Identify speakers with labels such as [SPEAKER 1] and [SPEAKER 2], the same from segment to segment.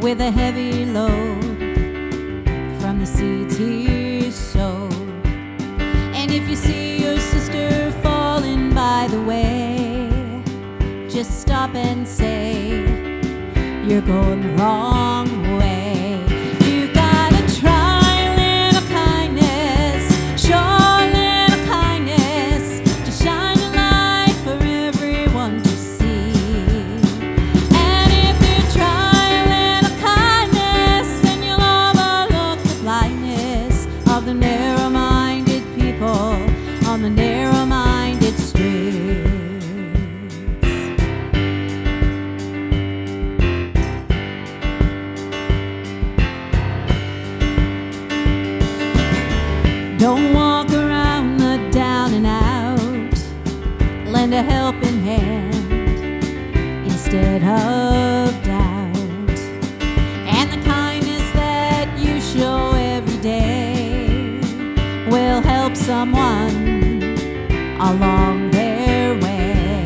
[SPEAKER 1] with a heavy load from the seeds he sowed. And if you see your sister falling by the way, just stop and say, you're going the wrong way. You've got to try a little kindness, show a little kindness, to shine a light for everyone to see. And if you try a little kindness, then you'll overlook the blindness of the narrow-minded people on the narrow-minded streets. Don't walk around the down and out. Lend a helping hand instead of doubt. And the kindness that you show every day will help someone along their way.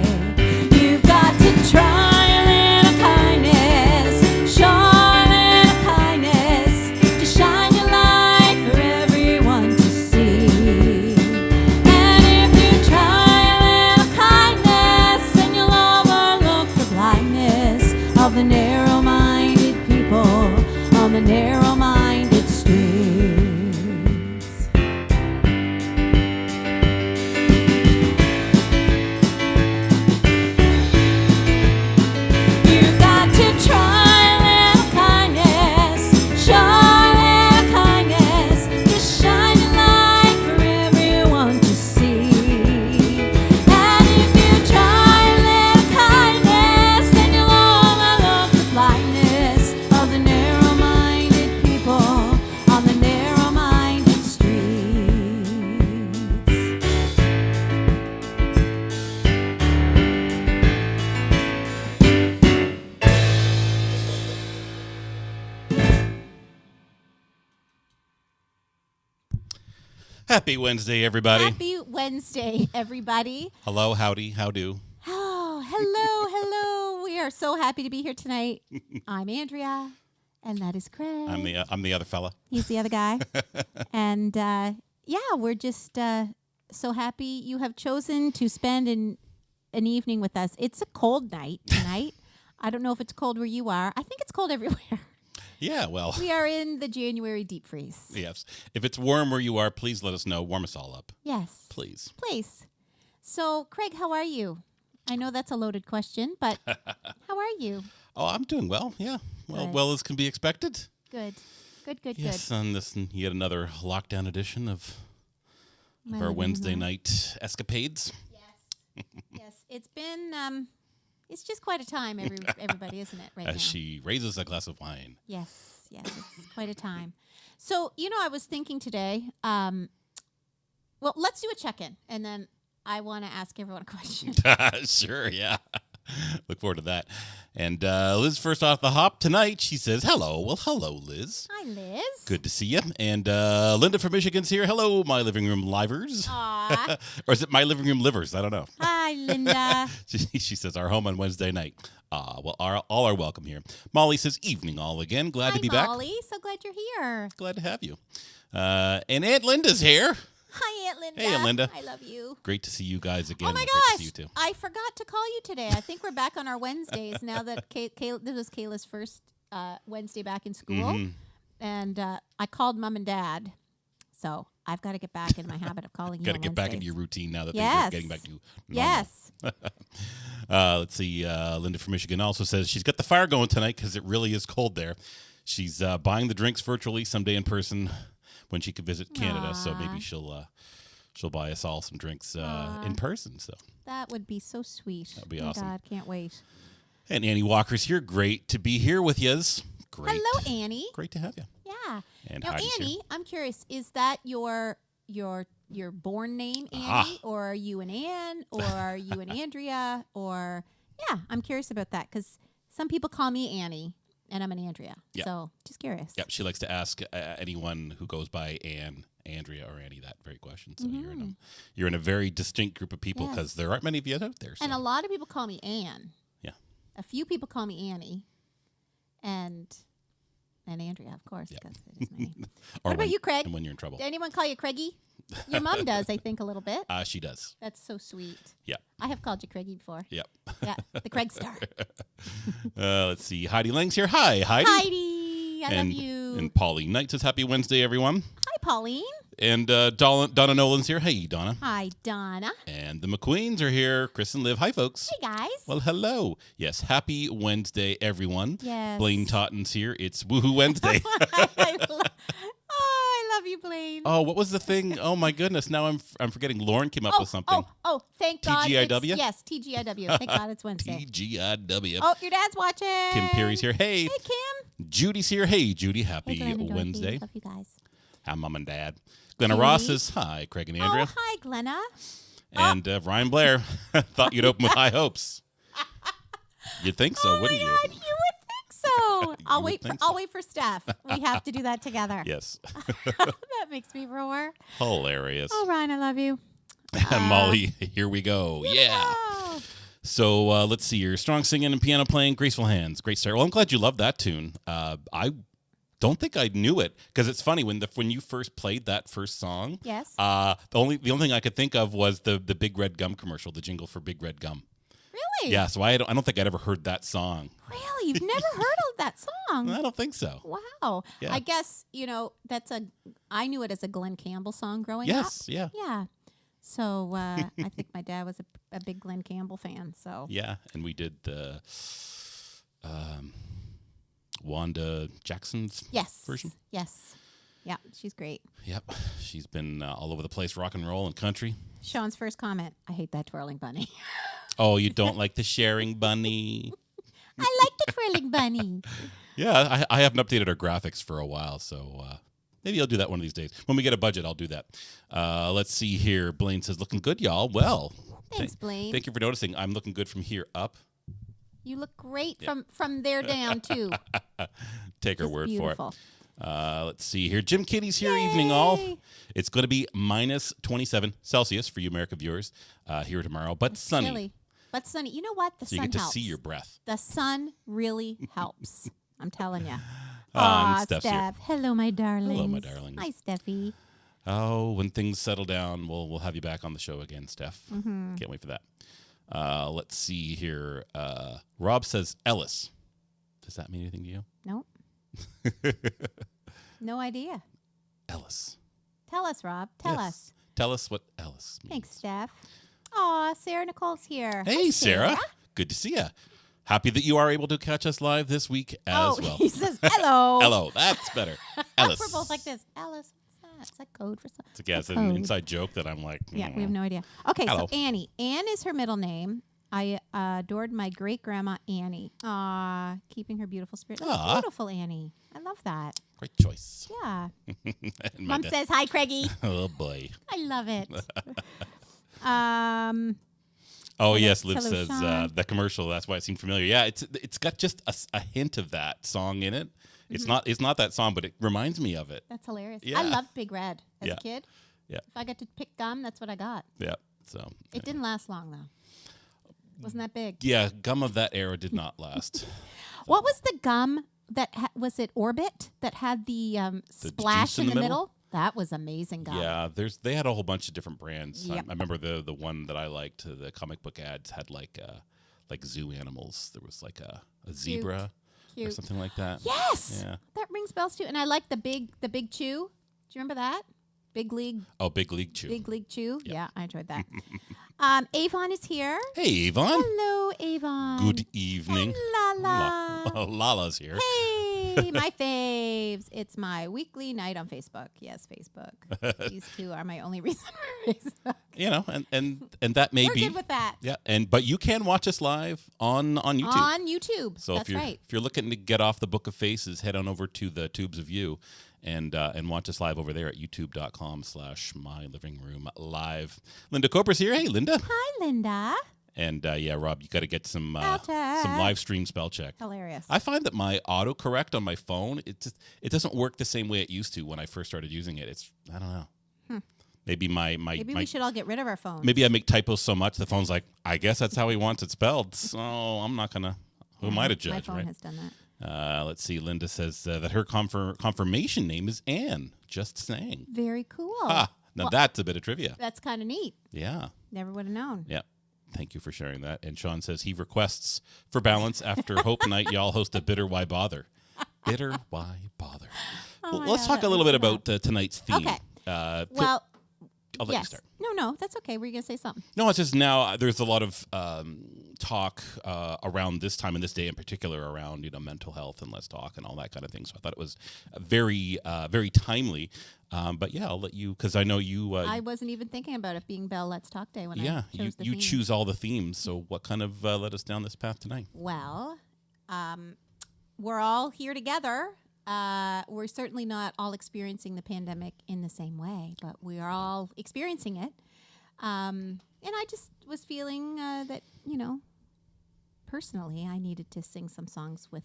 [SPEAKER 1] You've got to try a little kindness, show a little kindness, to shine your light for everyone to see. And if you try a little kindness, then you'll overlook the blindness of the narrow-minded people on the narrow-minded streets. You've got to try a little kindness, show a little kindness, to shine a light for everyone to see. And if you try a little kindness, then you'll overlook the blindness of the narrow-minded people on the narrow-minded streets.
[SPEAKER 2] Happy Wednesday, everybody.
[SPEAKER 1] Happy Wednesday, everybody.
[SPEAKER 2] Hello, howdy, how do?
[SPEAKER 1] Oh, hello. We are so happy to be here tonight. I'm Andrea, and that is Craig.
[SPEAKER 2] I'm the other fella.
[SPEAKER 1] He's the other guy. And we're just so happy you have chosen to spend an evening with us. It's a cold night tonight. I don't know if it's cold where you are. I think it's cold everywhere.
[SPEAKER 2] Yeah, well,
[SPEAKER 1] We are in the January deep freeze.
[SPEAKER 2] yes. If it's warm where you are, please let us know. Warm us all up,
[SPEAKER 1] Yes.
[SPEAKER 2] please.
[SPEAKER 1] Please. So, Craig, how are you? I know that's a loaded question, but how are you?
[SPEAKER 2] Oh, I'm doing well. Yeah,
[SPEAKER 1] Good.
[SPEAKER 2] well as can be expected.
[SPEAKER 1] Good.
[SPEAKER 2] Yes, on this yet another lockdown edition of our Wednesday night escapades.
[SPEAKER 1] Yes, it's been it's just quite a time, everybody, isn't it? Right now.
[SPEAKER 2] As she raises a glass of wine.
[SPEAKER 1] Yes, it's quite a time. So I was thinking today. Well, let's do a check-in, and then I want to ask everyone a question.
[SPEAKER 2] Sure, yeah. Look forward to that. And Liz, first off the hop tonight, she says, hello. Well, hello, Liz.
[SPEAKER 1] Hi, Liz.
[SPEAKER 2] Good to see you. And Linda from Michigan's here. Hello, My Living Room Livers.
[SPEAKER 1] Aw.
[SPEAKER 2] Or is it My Living Room Livers? I don't know.
[SPEAKER 1] Hi, Linda.
[SPEAKER 2] She says, our home on Wednesday night. Well, all are welcome here. Molly says, evening all again. Glad
[SPEAKER 1] Hi,
[SPEAKER 2] to be
[SPEAKER 1] Molly. So glad you're here.
[SPEAKER 2] back. Glad to have you. And Aunt Linda's here.
[SPEAKER 1] Hi, Aunt Linda.
[SPEAKER 2] Hey, Aunt Linda.
[SPEAKER 1] I love you.
[SPEAKER 2] Great to see you guys again.
[SPEAKER 1] Oh my
[SPEAKER 2] Great to
[SPEAKER 1] gosh!
[SPEAKER 2] see you too.
[SPEAKER 1] I forgot to call you today. I think we're back on our Wednesdays now that this was Kayla's first Wednesday back in school,
[SPEAKER 2] Mm-hmm.
[SPEAKER 1] and I called Mom and Dad. So I've got to get back in my habit of calling you.
[SPEAKER 2] Got to
[SPEAKER 1] on
[SPEAKER 2] get back into
[SPEAKER 1] Wednesdays.
[SPEAKER 2] your routine now that things
[SPEAKER 1] Yes.
[SPEAKER 2] are getting back to normal.
[SPEAKER 1] Yes.
[SPEAKER 2] Let's see. Linda from Michigan also says she's got the fire going tonight because it really is cold there. She's buying the drinks virtually, someday in person when she can visit Canada. So maybe she'll buy us all some drinks in person. So
[SPEAKER 1] That would be so sweet.
[SPEAKER 2] That'd be
[SPEAKER 1] Oh my
[SPEAKER 2] awesome.
[SPEAKER 1] God, can't wait.
[SPEAKER 2] And Annie Walker's here. Great to be here with yous. Great.
[SPEAKER 1] Hello, Annie.
[SPEAKER 2] Great to have you.
[SPEAKER 1] Yeah.
[SPEAKER 2] And
[SPEAKER 1] Now,
[SPEAKER 2] Heidi's here.
[SPEAKER 1] Annie, I'm curious, is that your born name, Annie,
[SPEAKER 2] Ah.
[SPEAKER 1] or are you an Ann, or are you an Andrea, or I'm curious about that because some people call me Annie and I'm an Andrea.
[SPEAKER 2] Yeah.
[SPEAKER 1] So just curious.
[SPEAKER 2] Yep, she likes to ask anyone who goes by Ann, Andrea, or Annie that very question. So you're in a very distinct group of people because
[SPEAKER 1] Yes.
[SPEAKER 2] there aren't many of you out there. So.
[SPEAKER 1] And a lot of people call me Ann.
[SPEAKER 2] Yeah.
[SPEAKER 1] A few people call me Annie, and And Andrea, of course, because it is my name.
[SPEAKER 2] Or
[SPEAKER 1] What about you, Craig?
[SPEAKER 2] And when you're in trouble.
[SPEAKER 1] Did anyone call you Craigie? Your mom does, I think, a little bit.
[SPEAKER 2] She does.
[SPEAKER 1] That's so sweet.
[SPEAKER 2] Yep.
[SPEAKER 1] I have called you Craigie before.
[SPEAKER 2] Yep.
[SPEAKER 1] Yeah, the Craig Star.
[SPEAKER 2] Let's see. Heidi Lang's here. Hi, Heidi.
[SPEAKER 1] Heidi, I love you.
[SPEAKER 2] And Pauline Knight says happy Wednesday, everyone.
[SPEAKER 1] Hi, Pauline.
[SPEAKER 2] And Donna Nolan's here. Hey, Donna.
[SPEAKER 1] Hi, Donna.
[SPEAKER 2] And the McQueens are here. Chris and Liv. Hi, folks.
[SPEAKER 1] Hey, guys.
[SPEAKER 2] Well, hello. Yes, happy Wednesday, everyone.
[SPEAKER 1] Yes.
[SPEAKER 2] Blaine Totten's here. It's Woohoo Wednesday.
[SPEAKER 1] I love you, Blaine.
[SPEAKER 2] Oh, what was the thing? Oh, my goodness. Now I'm forgetting. Lauren came up with something.
[SPEAKER 1] Oh, thank God.
[SPEAKER 2] TGIW?
[SPEAKER 1] Yes, TGIW. Thank God it's Wednesday.
[SPEAKER 2] TGIW.
[SPEAKER 1] Oh, your dad's watching.
[SPEAKER 2] Kim Perry's here. Hey.
[SPEAKER 1] Hey, Kim.
[SPEAKER 2] Judy's here. Hey, Judy.
[SPEAKER 1] Hey,
[SPEAKER 2] Happy
[SPEAKER 1] Glenn and Dorothy.
[SPEAKER 2] Wednesday.
[SPEAKER 1] Love you guys.
[SPEAKER 2] Hi, Mom and Dad. Glenna
[SPEAKER 1] Judy.
[SPEAKER 2] Ross says hi. Craig and Andrea.
[SPEAKER 1] Oh, hi, Glenna.
[SPEAKER 2] And Ryan Blair thought you'd open with high hopes. You'd think so, wouldn't
[SPEAKER 1] God,
[SPEAKER 2] you?
[SPEAKER 1] you would think so. I'll wait for Steph. We have to do that together.
[SPEAKER 2] Yes.
[SPEAKER 1] That makes me roar.
[SPEAKER 2] Hilarious.
[SPEAKER 1] Oh, Ryan, I love you.
[SPEAKER 2] Molly, here we go. Yeah.
[SPEAKER 1] Oh.
[SPEAKER 2] So let's see here. Strong singing and piano playing, graceful hands. Great start. Well, I'm glad you love that tune. I don't think I knew it because it's funny when you first played that first song.
[SPEAKER 1] Yes.
[SPEAKER 2] The only thing I could think of was the Big Red Gum commercial, the jingle for Big Red Gum.
[SPEAKER 1] Really?
[SPEAKER 2] Yeah. So I don't think I'd ever heard that song.
[SPEAKER 1] Really? You've never heard of that song?
[SPEAKER 2] I don't think so.
[SPEAKER 1] Wow.
[SPEAKER 2] Yeah.
[SPEAKER 1] I guess, I knew it as a Glenn Campbell song growing up.
[SPEAKER 2] Yes. Yeah.
[SPEAKER 1] Yeah. So I think my dad was a big Glenn Campbell fan. So
[SPEAKER 2] Yeah, and we did the Wanda Jackson's version.
[SPEAKER 1] Yes. Yeah, she's great.
[SPEAKER 2] Yep, she's been all over the place, rock and roll and country.
[SPEAKER 1] Sean's first comment, I hate that twirling bunny.
[SPEAKER 2] Oh, you don't like the sharing bunny?
[SPEAKER 1] I like the twirling bunny.
[SPEAKER 2] Yeah, I haven't updated our graphics for a while, so maybe I'll do that one of these days. When we get a budget, I'll do that. Let's see here. Blaine says, looking good, y'all. Well,
[SPEAKER 1] Thanks, Blaine.
[SPEAKER 2] Thank you for noticing. I'm looking good from here up.
[SPEAKER 1] You look great from there down, too.
[SPEAKER 2] Take her
[SPEAKER 1] Just
[SPEAKER 2] word
[SPEAKER 1] beautiful.
[SPEAKER 2] for it. Let's see here. Jim Kitty's here. Yay! Evening all. It's going to be minus 27 Celsius for you America viewers here tomorrow, but sunny.
[SPEAKER 1] Chilly. But sunny. You know what? The sun helps.
[SPEAKER 2] You get to see your breath.
[SPEAKER 1] The sun really helps. I'm telling you.
[SPEAKER 2] Steph's here.
[SPEAKER 1] Steph. Hello, my darlings.
[SPEAKER 2] Hello, my darlings.
[SPEAKER 1] Hi, Steffi.
[SPEAKER 2] Oh, when things settle down, we'll have you back on the show again, Steph. Mm-hmm. Can't wait for that. Let's see here. Rob says Ellis. Does that mean anything to you?
[SPEAKER 1] Nope. No idea.
[SPEAKER 2] Ellis.
[SPEAKER 1] Tell us, Rob. Tell us.
[SPEAKER 2] Tell us what Ellis means.
[SPEAKER 1] Thanks, Steph. Aw, Sarah Nicole's here.
[SPEAKER 2] Hey,
[SPEAKER 1] Hi,
[SPEAKER 2] Sarah. Good to see you. Happy that you are able to catch us live this week as well.
[SPEAKER 1] He says hello.
[SPEAKER 2] Hello. That's better. Ellis.
[SPEAKER 1] We're both like this. Ellis, what's that? It's a code for something.
[SPEAKER 2] It's an inside joke that I'm like.
[SPEAKER 1] Yeah, we have no idea. Okay,
[SPEAKER 2] Hello.
[SPEAKER 1] So Annie. Anne is her middle name. I adored my great-grandma Annie. Aw, keeping her beautiful spirit. That's beautiful, Annie. I love that.
[SPEAKER 2] Great choice.
[SPEAKER 1] Yeah. Mom says, hi, Craigie.
[SPEAKER 2] Oh, boy.
[SPEAKER 1] I love it.
[SPEAKER 2] Oh, yes, Liv
[SPEAKER 1] Hello,
[SPEAKER 2] says
[SPEAKER 1] Sean.
[SPEAKER 2] the commercial, that's why it seemed familiar. Yeah, it's got just a hint of that song in it. It's not that song, but it reminds me of it.
[SPEAKER 1] That's hilarious.
[SPEAKER 2] Yeah.
[SPEAKER 1] I loved Big Red as a kid.
[SPEAKER 2] Yeah.
[SPEAKER 1] If I got to pick gum, that's what I got.
[SPEAKER 2] Yeah. So
[SPEAKER 1] It didn't last long, though. Wasn't that big?
[SPEAKER 2] Yeah, gum of that era did not last.
[SPEAKER 1] What was the gum that was it Orbit that had the splash
[SPEAKER 2] juice in
[SPEAKER 1] in
[SPEAKER 2] the
[SPEAKER 1] the
[SPEAKER 2] middle?
[SPEAKER 1] middle? That was amazing gum.
[SPEAKER 2] Yeah, they had a whole bunch of different brands.
[SPEAKER 1] Yep.
[SPEAKER 2] I remember the one that I liked. The comic book ads had like zoo animals. There was like a zebra or something like that.
[SPEAKER 1] Yes.
[SPEAKER 2] Yeah.
[SPEAKER 1] That rings bells too. And I like the big chew. Do you remember that? Big League.
[SPEAKER 2] Oh, Big League Chew.
[SPEAKER 1] Big League Chew. Yep. Yeah, I enjoyed that. Avon is here.
[SPEAKER 2] Hey, Avon.
[SPEAKER 1] Hello, Avon.
[SPEAKER 2] Good evening.
[SPEAKER 1] And Lala.
[SPEAKER 2] Lala's here.
[SPEAKER 1] Hey, my faves. It's my weekly night on Facebook. Yes, Facebook. These two are my only reason for Facebook.
[SPEAKER 2] You know, and that may
[SPEAKER 1] We're
[SPEAKER 2] be
[SPEAKER 1] good with that.
[SPEAKER 2] Yeah, but you can watch us live on YouTube.
[SPEAKER 1] On YouTube.
[SPEAKER 2] So
[SPEAKER 1] That's right.
[SPEAKER 2] if you're looking to get off the Book of Faces, head on over to the Tubes of You and watch us live over there at youtube.com/mylivingroomlive. Linda Coper's here. Hey, Linda.
[SPEAKER 1] Hi, Linda.
[SPEAKER 2] And Rob, you got to get some live stream spell check.
[SPEAKER 1] Hilarious.
[SPEAKER 2] I find that my autocorrect on my phone, it doesn't work the same way it used to when I first started using it. I don't know. Maybe
[SPEAKER 1] Maybe we should all get rid of our phones.
[SPEAKER 2] Maybe I make typos so much the phone's like, I guess that's how he wants it spelled. So I'm not gonna. Who am I to judge?
[SPEAKER 1] My phone
[SPEAKER 2] right?
[SPEAKER 1] has done that.
[SPEAKER 2] Let's see. Linda says that her confirmation name is Anne. Just saying.
[SPEAKER 1] Very cool.
[SPEAKER 2] Ha! Now that's a bit of trivia.
[SPEAKER 1] That's kind of neat.
[SPEAKER 2] Yeah.
[SPEAKER 1] Never would have known.
[SPEAKER 2] Yeah. Thank you for sharing that. And Sean says he requests for balance after Hope Night, y'all host a Bitter Why Bother. Bitter Why Bother.
[SPEAKER 1] Oh
[SPEAKER 2] Well, let's talk a little bit about tonight's theme.
[SPEAKER 1] Okay.
[SPEAKER 2] Well, I'll let you start.
[SPEAKER 1] No, that's okay. Were you going to say something?
[SPEAKER 2] No, it's just now there's a lot of talk around this time and this day in particular around mental health and Let's Talk and all that kind of thing. So I thought it was very timely. But yeah, I'll let you, because I know you.
[SPEAKER 1] I wasn't even thinking about it being Bell Let's Talk Day when I chose the
[SPEAKER 2] you
[SPEAKER 1] theme.
[SPEAKER 2] choose all the themes. So what kind of led us down this path tonight?
[SPEAKER 1] Well, we're all here together. We're certainly not all experiencing the pandemic in the same way, but we are all experiencing it. And I just was feeling that, personally, I needed to sing some songs with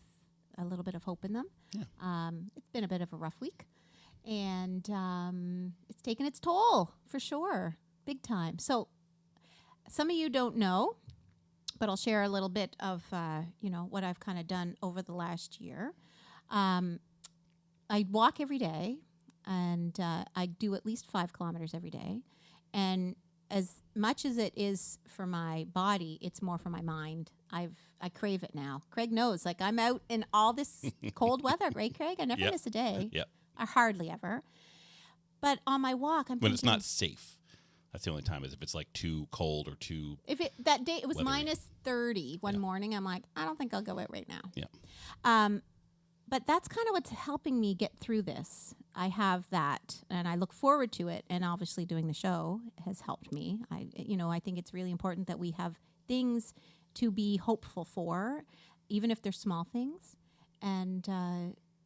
[SPEAKER 1] a little bit of hope in them. Yeah. It's been a bit of a rough week, and it's taken its toll, for sure, big time. So some of you don't know, but I'll share a little bit of, what I've kind of done over the last year. I walk every day, and I do at least 5 kilometers every day. And as much as it is for my body, it's more for my mind. I crave it now. Craig knows, I'm out in all this cold weather, right, Craig? I never miss a day.
[SPEAKER 2] Yep.
[SPEAKER 1] I hardly ever. But on my walk,
[SPEAKER 2] when it's not safe. That's the only time, is if it's too cold or too.
[SPEAKER 1] If that day it was
[SPEAKER 2] weathery.
[SPEAKER 1] minus 30 one morning, I'm like, I don't think I'll go out right now.
[SPEAKER 2] Yeah.
[SPEAKER 1] But that's kind of what's helping me get through this. I have that, and I look forward to it. And obviously, doing the show has helped me. I think it's really important that we have things to be hopeful for, even if they're small things. And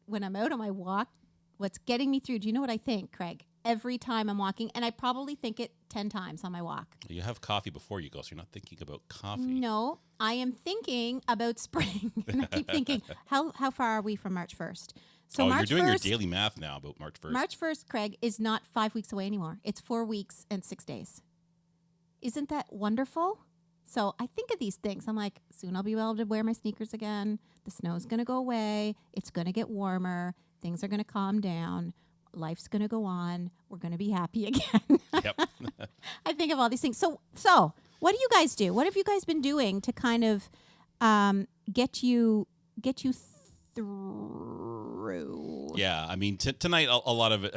[SPEAKER 1] when I'm out on my walk, what's getting me through? Do you know what I think, Craig? Every time I'm walking, and I probably think it 10 times on my walk.
[SPEAKER 2] You have coffee before you go, so you're not thinking about coffee.
[SPEAKER 1] No, I am thinking about spring. And I keep thinking, how far are we from March 1st? So March
[SPEAKER 2] you're doing
[SPEAKER 1] 1st,
[SPEAKER 2] your daily math now about March 1st.
[SPEAKER 1] March 1st, Craig, is not 5 weeks away anymore. It's 4 weeks and 6 days. Isn't that wonderful? So I think of these things. I'm like, soon I'll be able to wear my sneakers again. The snow's going to go away. It's going to get warmer. Things are going to calm down. Life's going to go on. We're going to be happy again.
[SPEAKER 2] Yep.
[SPEAKER 1] I think of all these things. So what do you guys do? What have you guys been doing to kind of get you through?
[SPEAKER 2] Yeah, I mean, tonight, a lot of it,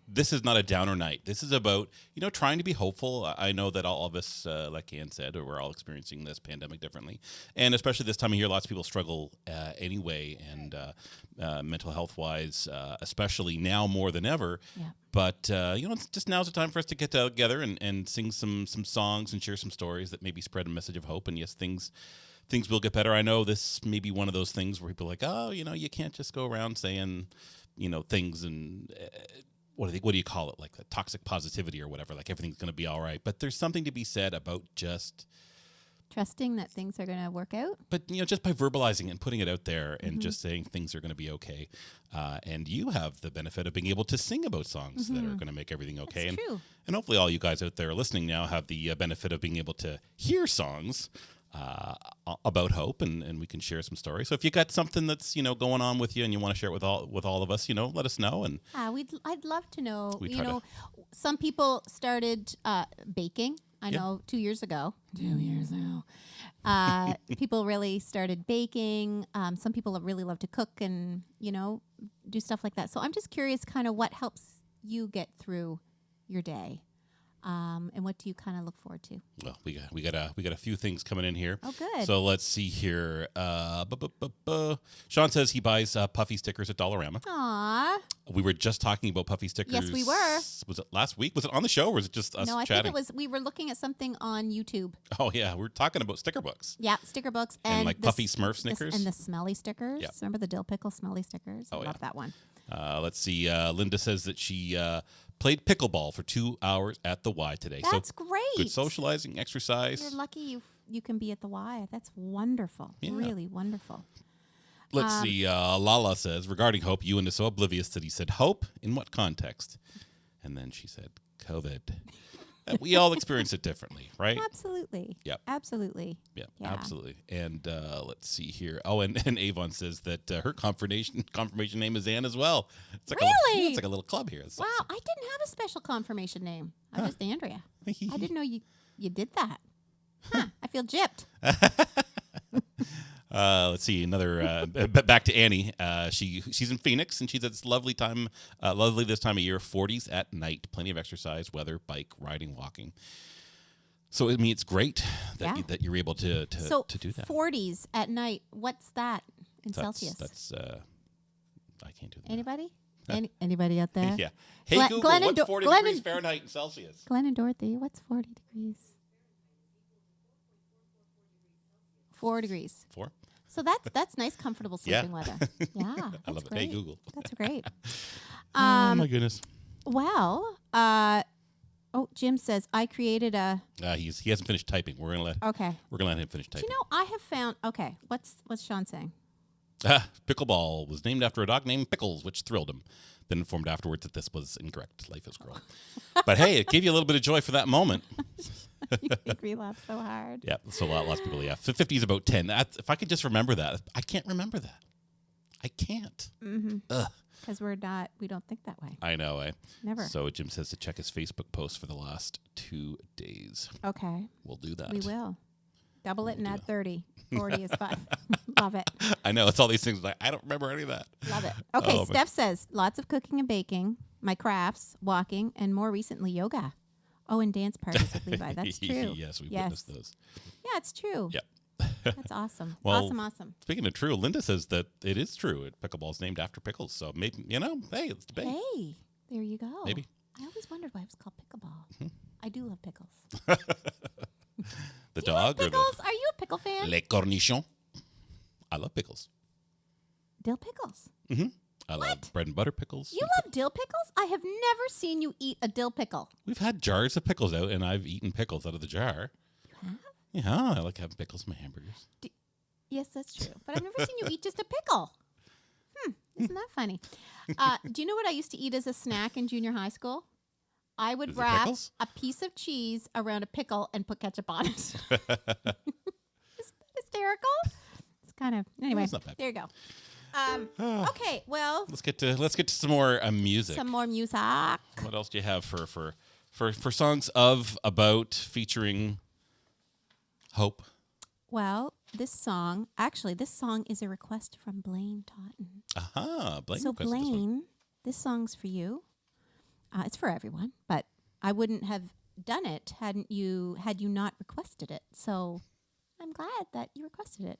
[SPEAKER 2] this is not a downer night. This is about, trying to be hopeful. I know that all of us, like Ann said, we're all experiencing this pandemic differently. And especially this time of year, lots of people struggle anyway, and mental health-wise, especially now more than ever.
[SPEAKER 1] Yeah.
[SPEAKER 2] But, it's just now's the time for us to get together and sing some songs and share some stories that maybe spread a message of hope. And yes, things will get better. I know this may be one of those things where people are like, oh, you can't just go around saying, things and what do you call it? Like the toxic positivity or whatever, like everything's going to be all right. But there's something to be said about just
[SPEAKER 1] trusting that things are going to work out.
[SPEAKER 2] But, just by verbalizing and putting it out there and just saying things are going to be okay. And you have the benefit of being able to sing about songs that are going to make everything okay.
[SPEAKER 1] That's true.
[SPEAKER 2] And hopefully all you guys out there listening now have the benefit of being able to hear songs about hope, and we can share some stories. So if you got something that's going on with you and you want to share it with all of us, let us know. And
[SPEAKER 1] I'd love to know. Some people started baking. I know 2 years ago. 2 years ago, people really started baking. Some people really love to cook and do stuff like that. So I'm just curious, kind of what helps you get through your day. And what do you kind of look forward to?
[SPEAKER 2] Well, we got a few things coming in here.
[SPEAKER 1] Oh, good.
[SPEAKER 2] So let's see here. Sean says he buys puffy stickers at Dollarama.
[SPEAKER 1] Aww.
[SPEAKER 2] We were just talking about puffy stickers.
[SPEAKER 1] Yes, we were.
[SPEAKER 2] Was it last week? Was it on the show, or was it just us
[SPEAKER 1] chatting? No, I
[SPEAKER 2] chatting?
[SPEAKER 1] think it was. We were looking at something on YouTube.
[SPEAKER 2] Oh yeah, we were talking about sticker books.
[SPEAKER 1] Yeah, sticker books
[SPEAKER 2] and like puffy Smurf Snickers
[SPEAKER 1] and the smelly stickers.
[SPEAKER 2] Yep.
[SPEAKER 1] Remember the dill pickle smelly stickers?
[SPEAKER 2] Oh,
[SPEAKER 1] I love that one.
[SPEAKER 2] Let's see. Linda says that she played pickleball for 2 hours at the Y today.
[SPEAKER 1] That's great.
[SPEAKER 2] Good socializing, exercise.
[SPEAKER 1] You're lucky you can be at the Y. That's wonderful. Yeah. Really wonderful.
[SPEAKER 2] Let's see. Lala says, regarding hope, Ewan is so oblivious that he said, hope? In what context? And then she said, COVID. We all experience it differently, right?
[SPEAKER 1] Absolutely.
[SPEAKER 2] Yep.
[SPEAKER 1] Absolutely.
[SPEAKER 2] Yeah,
[SPEAKER 1] Yeah.
[SPEAKER 2] absolutely. And let's see here. Oh, and Avon says that her confirmation name is Anne as well. It's like
[SPEAKER 1] Really?
[SPEAKER 2] it's like a little club here. It's
[SPEAKER 1] Wow,
[SPEAKER 2] awesome.
[SPEAKER 1] I didn't have a special confirmation name. I'm just Andrea. I didn't know you did that. Huh, I feel gypped.
[SPEAKER 2] Let's see another. Back to Annie. She's in Phoenix, and she's at this lovely this time of year. 40s at night, plenty of exercise, weather, bike, riding, walking. So I mean, it's great that you're able to do that.
[SPEAKER 1] 40s at night. What's that in Celsius?
[SPEAKER 2] That's I can't do that.
[SPEAKER 1] Anybody? Anybody out there?
[SPEAKER 2] Yeah. Hey Google, what's 40 degrees Fahrenheit in Celsius?
[SPEAKER 1] Glenn and Dorothy, what's 40 degrees? 4 degrees.
[SPEAKER 2] 4.
[SPEAKER 1] So that's nice, comfortable sleeping weather. Yeah,
[SPEAKER 2] I love it.
[SPEAKER 1] Great.
[SPEAKER 2] Hey Google.
[SPEAKER 1] That's great.
[SPEAKER 2] Oh my goodness.
[SPEAKER 1] Well, Jim says I created a.
[SPEAKER 2] He hasn't finished typing. We're gonna let him finish typing.
[SPEAKER 1] Do you know I have found? Okay, what's Sean saying?
[SPEAKER 2] Pickleball was named after a dog named Pickles, which thrilled him. Then informed afterwards that this was incorrect. Life is cruel. But hey, it gave you a little bit of joy for that moment.
[SPEAKER 1] You make me laugh so hard.
[SPEAKER 2] Yeah, so lots of people. Yeah, 50 is about 10. If I could just remember that, I can't remember that. I can't.
[SPEAKER 1] Because we don't think that way.
[SPEAKER 2] I know.
[SPEAKER 1] Never.
[SPEAKER 2] So Jim says to check his Facebook post for the last 2 days.
[SPEAKER 1] Okay.
[SPEAKER 2] We'll do that.
[SPEAKER 1] We will. Double it and add 30. 40 is fun. Love it.
[SPEAKER 2] I know. It's all these things. Like I don't remember any of that.
[SPEAKER 1] Love it. Okay, Steph says, lots of cooking and baking, my crafts, walking, and more recently, yoga. Oh, and dance parties with Levi. That's true.
[SPEAKER 2] Yes, we witnessed those.
[SPEAKER 1] Yeah, it's true.
[SPEAKER 2] Yep.
[SPEAKER 1] That's awesome.
[SPEAKER 2] Well,
[SPEAKER 1] Awesome.
[SPEAKER 2] Speaking of true, Linda says that it is true. Pickleball is named after pickles. So maybe, hey, let's debate.
[SPEAKER 1] Hey, there you go.
[SPEAKER 2] Maybe.
[SPEAKER 1] I always wondered why it was called pickleball. Mm-hmm. I do love pickles.
[SPEAKER 2] The
[SPEAKER 1] do
[SPEAKER 2] dog
[SPEAKER 1] you like pickles?
[SPEAKER 2] or
[SPEAKER 1] Are you a pickle fan?
[SPEAKER 2] Les cornichons. I love pickles.
[SPEAKER 1] Dill pickles.
[SPEAKER 2] Mm-hmm. I love bread and butter pickles.
[SPEAKER 1] You love dill pickles? I have never seen you eat a dill pickle.
[SPEAKER 2] We've had jars of pickles out, and I've eaten pickles out of the jar.
[SPEAKER 1] You have?
[SPEAKER 2] Yeah, I like having pickles in my hamburgers.
[SPEAKER 1] Yes, that's true. But I've never seen you eat just a pickle. Isn't that funny? Do you know what I used to eat as a snack in junior high school? I would wrap a piece of cheese around a pickle and put ketchup on it. Isn't that hysterical? It's kind of anyway.
[SPEAKER 2] That's not bad.
[SPEAKER 1] There you go. Okay, well,
[SPEAKER 2] let's get to some more music.
[SPEAKER 1] Some more music.
[SPEAKER 2] What else do you have for songs about featuring hope?
[SPEAKER 1] Well, this song is a request from Blaine Totten.
[SPEAKER 2] Aha, Blaine.
[SPEAKER 1] So Blaine, this song's for you. It's for everyone, but I wouldn't have done it had you not requested it. So I'm glad that you requested it.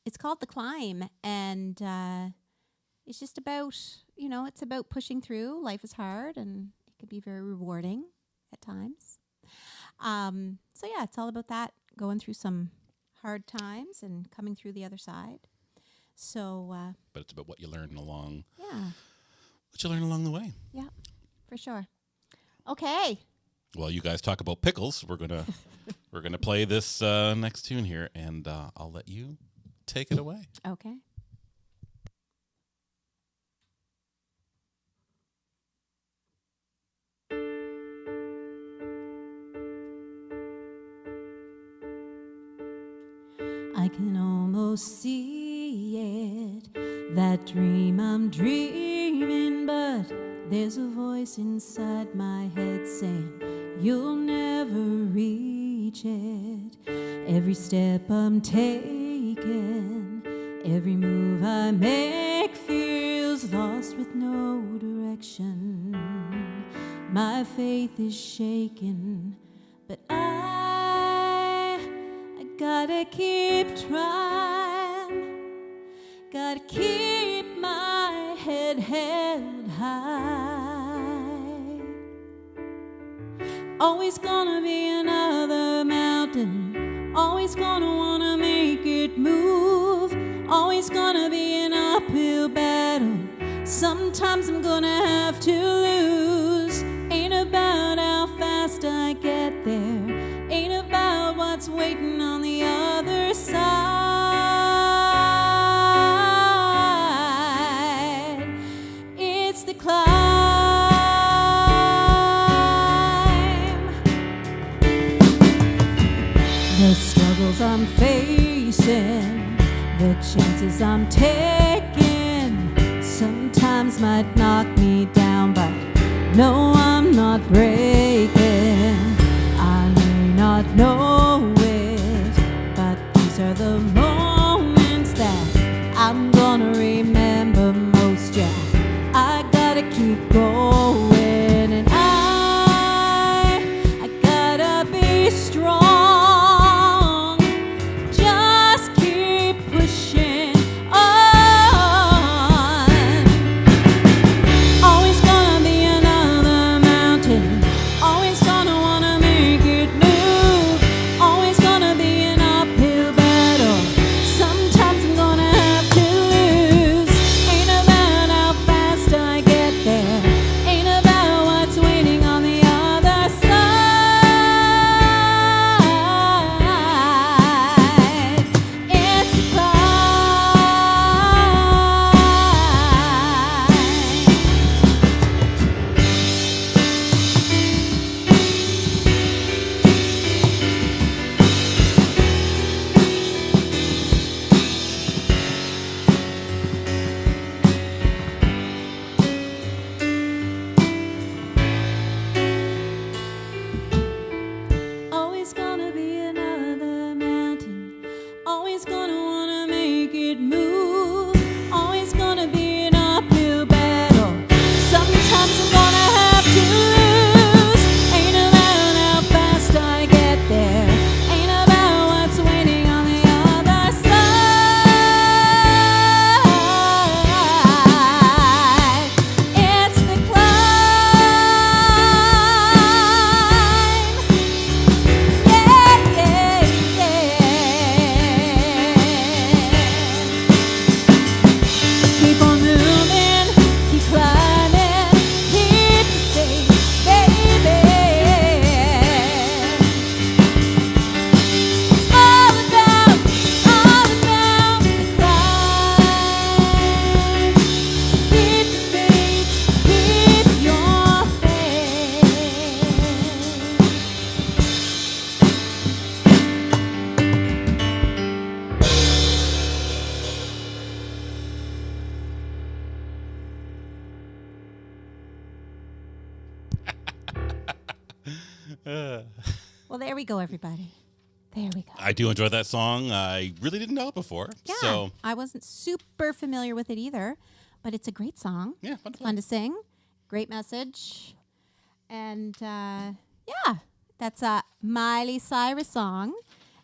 [SPEAKER 1] It's called The Climb, and it's just about, it's about pushing through. Life is hard, and it can be very rewarding at times. So yeah, it's all about that, going through some hard times and coming through the other side. So,
[SPEAKER 2] but it's about what you learn along.
[SPEAKER 1] Yeah.
[SPEAKER 2] What you learn along the way.
[SPEAKER 1] Yeah, for sure. Okay.
[SPEAKER 2] Well, you guys talk about pickles. We're gonna play this next tune here, and I'll let you take it away.
[SPEAKER 1] Okay. I can almost see it, that dream I'm dreaming, but there's a voice inside my head saying you'll never reach it. Every step I'm taking, every move I make feels lost with no direction. My faith is shaken, but I gotta keep trying, gotta keep my head held high. Always gonna be another mountain, always gonna wanna make it move, always gonna be an uphill battle, sometimes I'm gonna have to lose. Ain't about how fast I get there, ain't about what's waiting on the other side. It's the climb. chances I'm taking sometimes might knock me down, but no, I'm not breaking. I may not know it, but these are the moments that I'm gonna remember most. Yeah, I gotta keep going, and I gotta be strong. Just keep pushing on. Always gonna be another mountain. Always gonna wanna make it move. Always gonna be an uphill battle. Sometimes I'm gonna have to lose. Ain't about how fast I get there. Ain't about what's waiting on the other side. It's the always gonna be another mountain. Always gonna wanna make it move. Always gonna be an uphill battle. Sometimes I'm gonna have to lose. Ain't about how fast I get there. Ain't about what's waiting on the other side. It's the climb. Yeah, yeah, yeah. Keep on moving, keep climbing, keep the faith, baby. It's all about the climb. Keep the faith, keep your faith. Well, there we go, everybody. There we go.
[SPEAKER 2] I do enjoy that song. I really didn't know it before.
[SPEAKER 1] Yeah,
[SPEAKER 2] So,
[SPEAKER 1] I wasn't super familiar with it either, but it's a great song.
[SPEAKER 2] yeah, fun to play.
[SPEAKER 1] Fun to sing. Great message. And yeah, that's a Miley Cyrus song.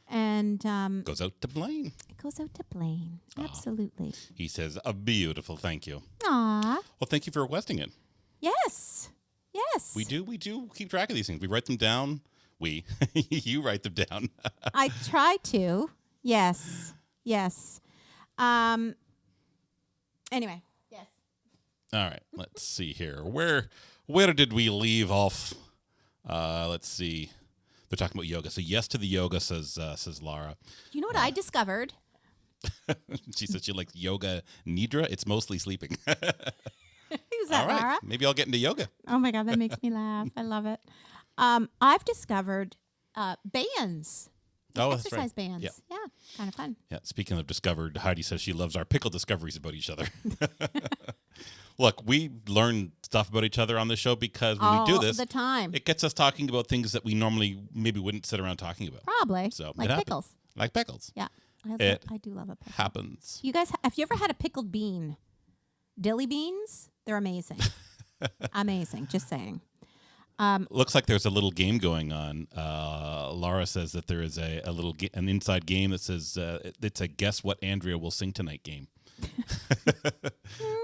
[SPEAKER 1] And
[SPEAKER 2] Goes out to Blaine.
[SPEAKER 1] it goes out to Blaine. Absolutely.
[SPEAKER 2] He says, a beautiful thank you.
[SPEAKER 1] Aw.
[SPEAKER 2] Well, thank you for requesting it.
[SPEAKER 1] Yes. Yes.
[SPEAKER 2] We do keep track of these things. We write them down. You write them down.
[SPEAKER 1] I try to. Yes. Yes. Anyway. Yes.
[SPEAKER 2] All right, let's see here. Where did we leave off? Let's see. They're talking about yoga. So yes to the yoga, says Laura.
[SPEAKER 1] You know what I discovered?
[SPEAKER 2] She says she likes yoga nidra. It's mostly sleeping.
[SPEAKER 1] Who's that,
[SPEAKER 2] All right,
[SPEAKER 1] Laura?
[SPEAKER 2] maybe I'll get into yoga.
[SPEAKER 1] Oh my God, that makes me laugh. I love it. I've discovered bands.
[SPEAKER 2] Oh, that's
[SPEAKER 1] Exercise
[SPEAKER 2] right.
[SPEAKER 1] bands.
[SPEAKER 2] Yeah.
[SPEAKER 1] Yeah, kind of fun.
[SPEAKER 2] Yeah, speaking of discovered, Heidi says she loves our pickle discoveries about each other. Look, we learn stuff about each other on the show because when we do this,
[SPEAKER 1] the time.
[SPEAKER 2] it gets us talking about things that we normally maybe wouldn't sit around talking about.
[SPEAKER 1] Probably.
[SPEAKER 2] So it
[SPEAKER 1] like
[SPEAKER 2] happens.
[SPEAKER 1] pickles.
[SPEAKER 2] Like pickles.
[SPEAKER 1] Yeah.
[SPEAKER 2] It
[SPEAKER 1] I do love a pickle.
[SPEAKER 2] Happens.
[SPEAKER 1] You guys, have you ever had a pickled bean? Dilly beans? They're amazing. Amazing. Just saying.
[SPEAKER 2] Looks like there's a little game going on. Laura says that there is an inside game that says it's a guess what Andrea will sing tonight game.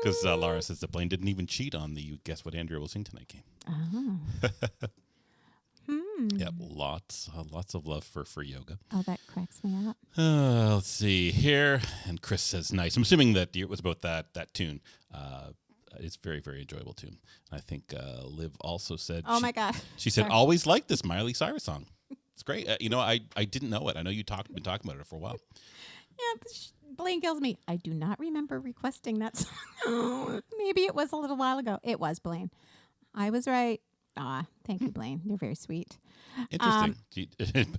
[SPEAKER 2] Because Laura says that Blaine didn't even cheat on the guess what Andrea will sing tonight game.
[SPEAKER 1] Oh.
[SPEAKER 2] Yep, lots of love for yoga.
[SPEAKER 1] Oh, that cracks me up.
[SPEAKER 2] Let's see here. And Chris says nice. I'm assuming that it was about that tune. It's very, very enjoyable tune. I think Liv also said.
[SPEAKER 1] Oh my God.
[SPEAKER 2] She said
[SPEAKER 1] Sorry.
[SPEAKER 2] always liked this Miley Cyrus song. It's great. I didn't know it. I know you been talking about it for a while.
[SPEAKER 1] Yeah, but Blaine kills me. I do not remember requesting that song. Maybe it was a little while ago. It was Blaine. I was right. Aw, thank you, Blaine. You're very sweet.
[SPEAKER 2] Interesting.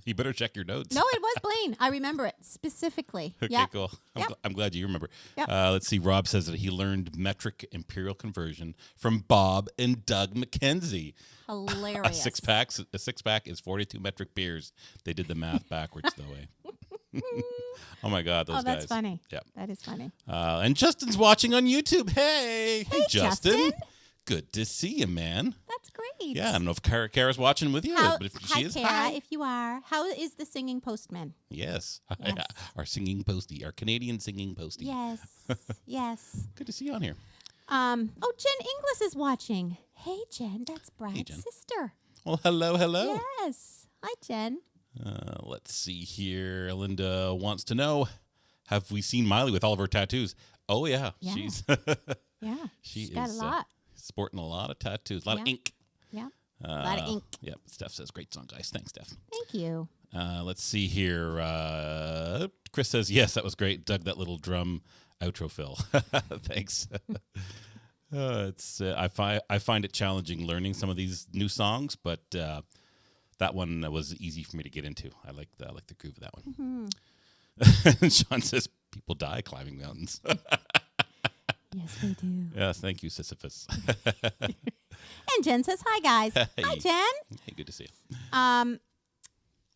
[SPEAKER 2] You better check your notes.
[SPEAKER 1] No, it was Blaine. I remember it specifically.
[SPEAKER 2] Okay,
[SPEAKER 1] Yep.
[SPEAKER 2] cool.
[SPEAKER 1] Yep.
[SPEAKER 2] I'm glad you remember.
[SPEAKER 1] Yep.
[SPEAKER 2] Let's see. Rob says that he learned metric imperial conversion from Bob and Doug McKenzie.
[SPEAKER 1] Hilarious.
[SPEAKER 2] A six pack is 42 metric beers. They did the math backwards though. Oh my God, those guys.
[SPEAKER 1] Oh, that's funny.
[SPEAKER 2] Yep.
[SPEAKER 1] That is funny.
[SPEAKER 2] And Justin's watching on YouTube. Hey,
[SPEAKER 1] Justin.
[SPEAKER 2] Good to see you, man.
[SPEAKER 1] That's great.
[SPEAKER 2] Yeah, I don't know if Kara's watching with you, but if she is,
[SPEAKER 1] Kara,
[SPEAKER 2] hi.
[SPEAKER 1] if you are. How is the singing postman?
[SPEAKER 2] Yes.
[SPEAKER 1] Yes.
[SPEAKER 2] Our singing postie, our Canadian singing postie.
[SPEAKER 1] Yes. Yes.
[SPEAKER 2] Good to see you on here.
[SPEAKER 1] Oh, Jen Inglis is watching. Hey, Jen, that's Brad's
[SPEAKER 2] Jen.
[SPEAKER 1] sister.
[SPEAKER 2] Well, hello.
[SPEAKER 1] Yes. Hi, Jen.
[SPEAKER 2] Let's see here. Linda wants to know, have we seen Miley with all of her tattoos? Oh, yeah.
[SPEAKER 1] Yeah.
[SPEAKER 2] She's
[SPEAKER 1] Yeah.
[SPEAKER 2] she's
[SPEAKER 1] got a lot.
[SPEAKER 2] Sporting a lot of tattoos, a lot of ink.
[SPEAKER 1] Yeah. A lot of ink.
[SPEAKER 2] Yep. Steph says, great song, guys. Thanks, Steph.
[SPEAKER 1] Thank you.
[SPEAKER 2] Let's see here. Chris says, yes, that was great. Dug that little drum outro fill. Thanks. I find it challenging learning some of these new songs, but that one was easy for me to get into. I like the groove of that one. Mm-hmm. Sean says, people die climbing mountains.
[SPEAKER 1] Yes, they do.
[SPEAKER 2] Yes, thank you, Sisyphus.
[SPEAKER 1] And Jen says, hi, guys.
[SPEAKER 2] Hey.
[SPEAKER 1] Hi, Jen.
[SPEAKER 2] Hey, good to see you.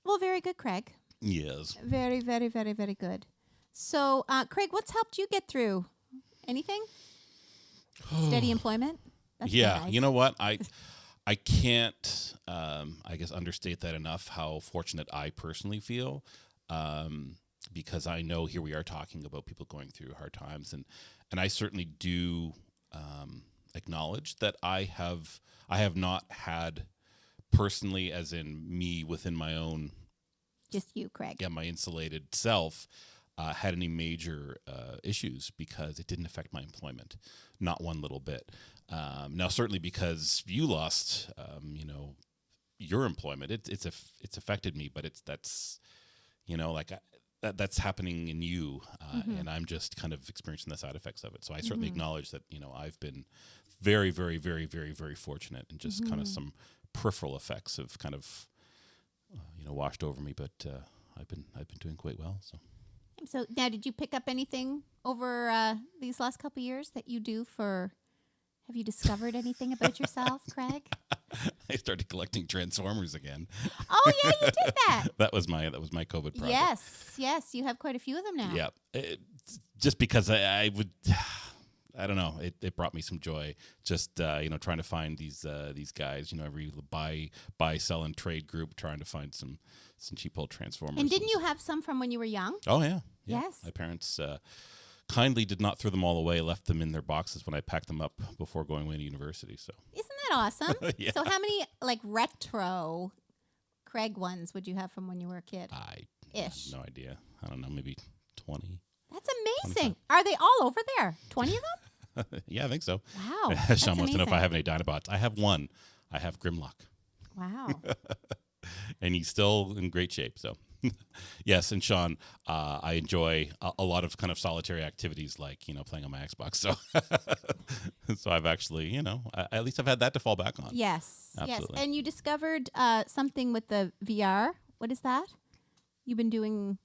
[SPEAKER 1] Well, very good, Craig.
[SPEAKER 2] Yes.
[SPEAKER 1] Very, very, very, very good. So, Craig, what's helped you get through? Anything? Steady employment? That's
[SPEAKER 2] Yeah.
[SPEAKER 1] nice.
[SPEAKER 2] You know what? I can't, I guess, understate that enough, how fortunate I personally feel, because I know here we are talking about people going through hard times, and I certainly do acknowledge that I have not had personally, as in me within my own,
[SPEAKER 1] just you, Craig.
[SPEAKER 2] my insulated self, had any major issues, because it didn't affect my employment, not one little bit. Now, certainly because you lost, your employment, it's affected me, but that's happening in you, and I'm just kind of experiencing the side effects of it. So I certainly acknowledge that, I've been very, very, very, very, very fortunate, and just kind of some peripheral effects have kind of, washed over me. But I've been doing quite well.
[SPEAKER 1] So now, did you pick up anything over these last couple of years that you do for? Have you discovered anything about yourself, Craig?
[SPEAKER 2] I started collecting Transformers again.
[SPEAKER 1] Oh yeah, you did that.
[SPEAKER 2] That was my COVID project.
[SPEAKER 1] Yes, you have quite a few of them now.
[SPEAKER 2] Yeah, just because I would, I don't know, it brought me some joy. Just trying to find these guys. Every buy, sell, and trade group, trying to find some cheap old Transformers.
[SPEAKER 1] And didn't you have some from when you were young?
[SPEAKER 2] Oh yeah.
[SPEAKER 1] Yes.
[SPEAKER 2] My parents kindly did not throw them all away, left them in their boxes when I packed them up before going away to university. So
[SPEAKER 1] isn't that awesome?
[SPEAKER 2] Yeah.
[SPEAKER 1] So how many retro Craig ones would you have from when you were a kid?
[SPEAKER 2] I
[SPEAKER 1] Ish.
[SPEAKER 2] have no idea. I don't know, maybe 20.
[SPEAKER 1] That's amazing. 25. Are they all over there? 20 of them?
[SPEAKER 2] Yeah, I think so.
[SPEAKER 1] Wow.
[SPEAKER 2] Sean wants to know if I have any Dinobots. I have one. I have Grimlock.
[SPEAKER 1] Wow.
[SPEAKER 2] And he's still in great shape. So, yes. And Sean, I enjoy a lot of kind of solitary activities, like playing on my Xbox. So, so I've actually, at least I've had that to fall back on.
[SPEAKER 1] Yes.
[SPEAKER 2] Absolutely.
[SPEAKER 1] Yes. And you discovered something with the VR. What is that? You've been doing.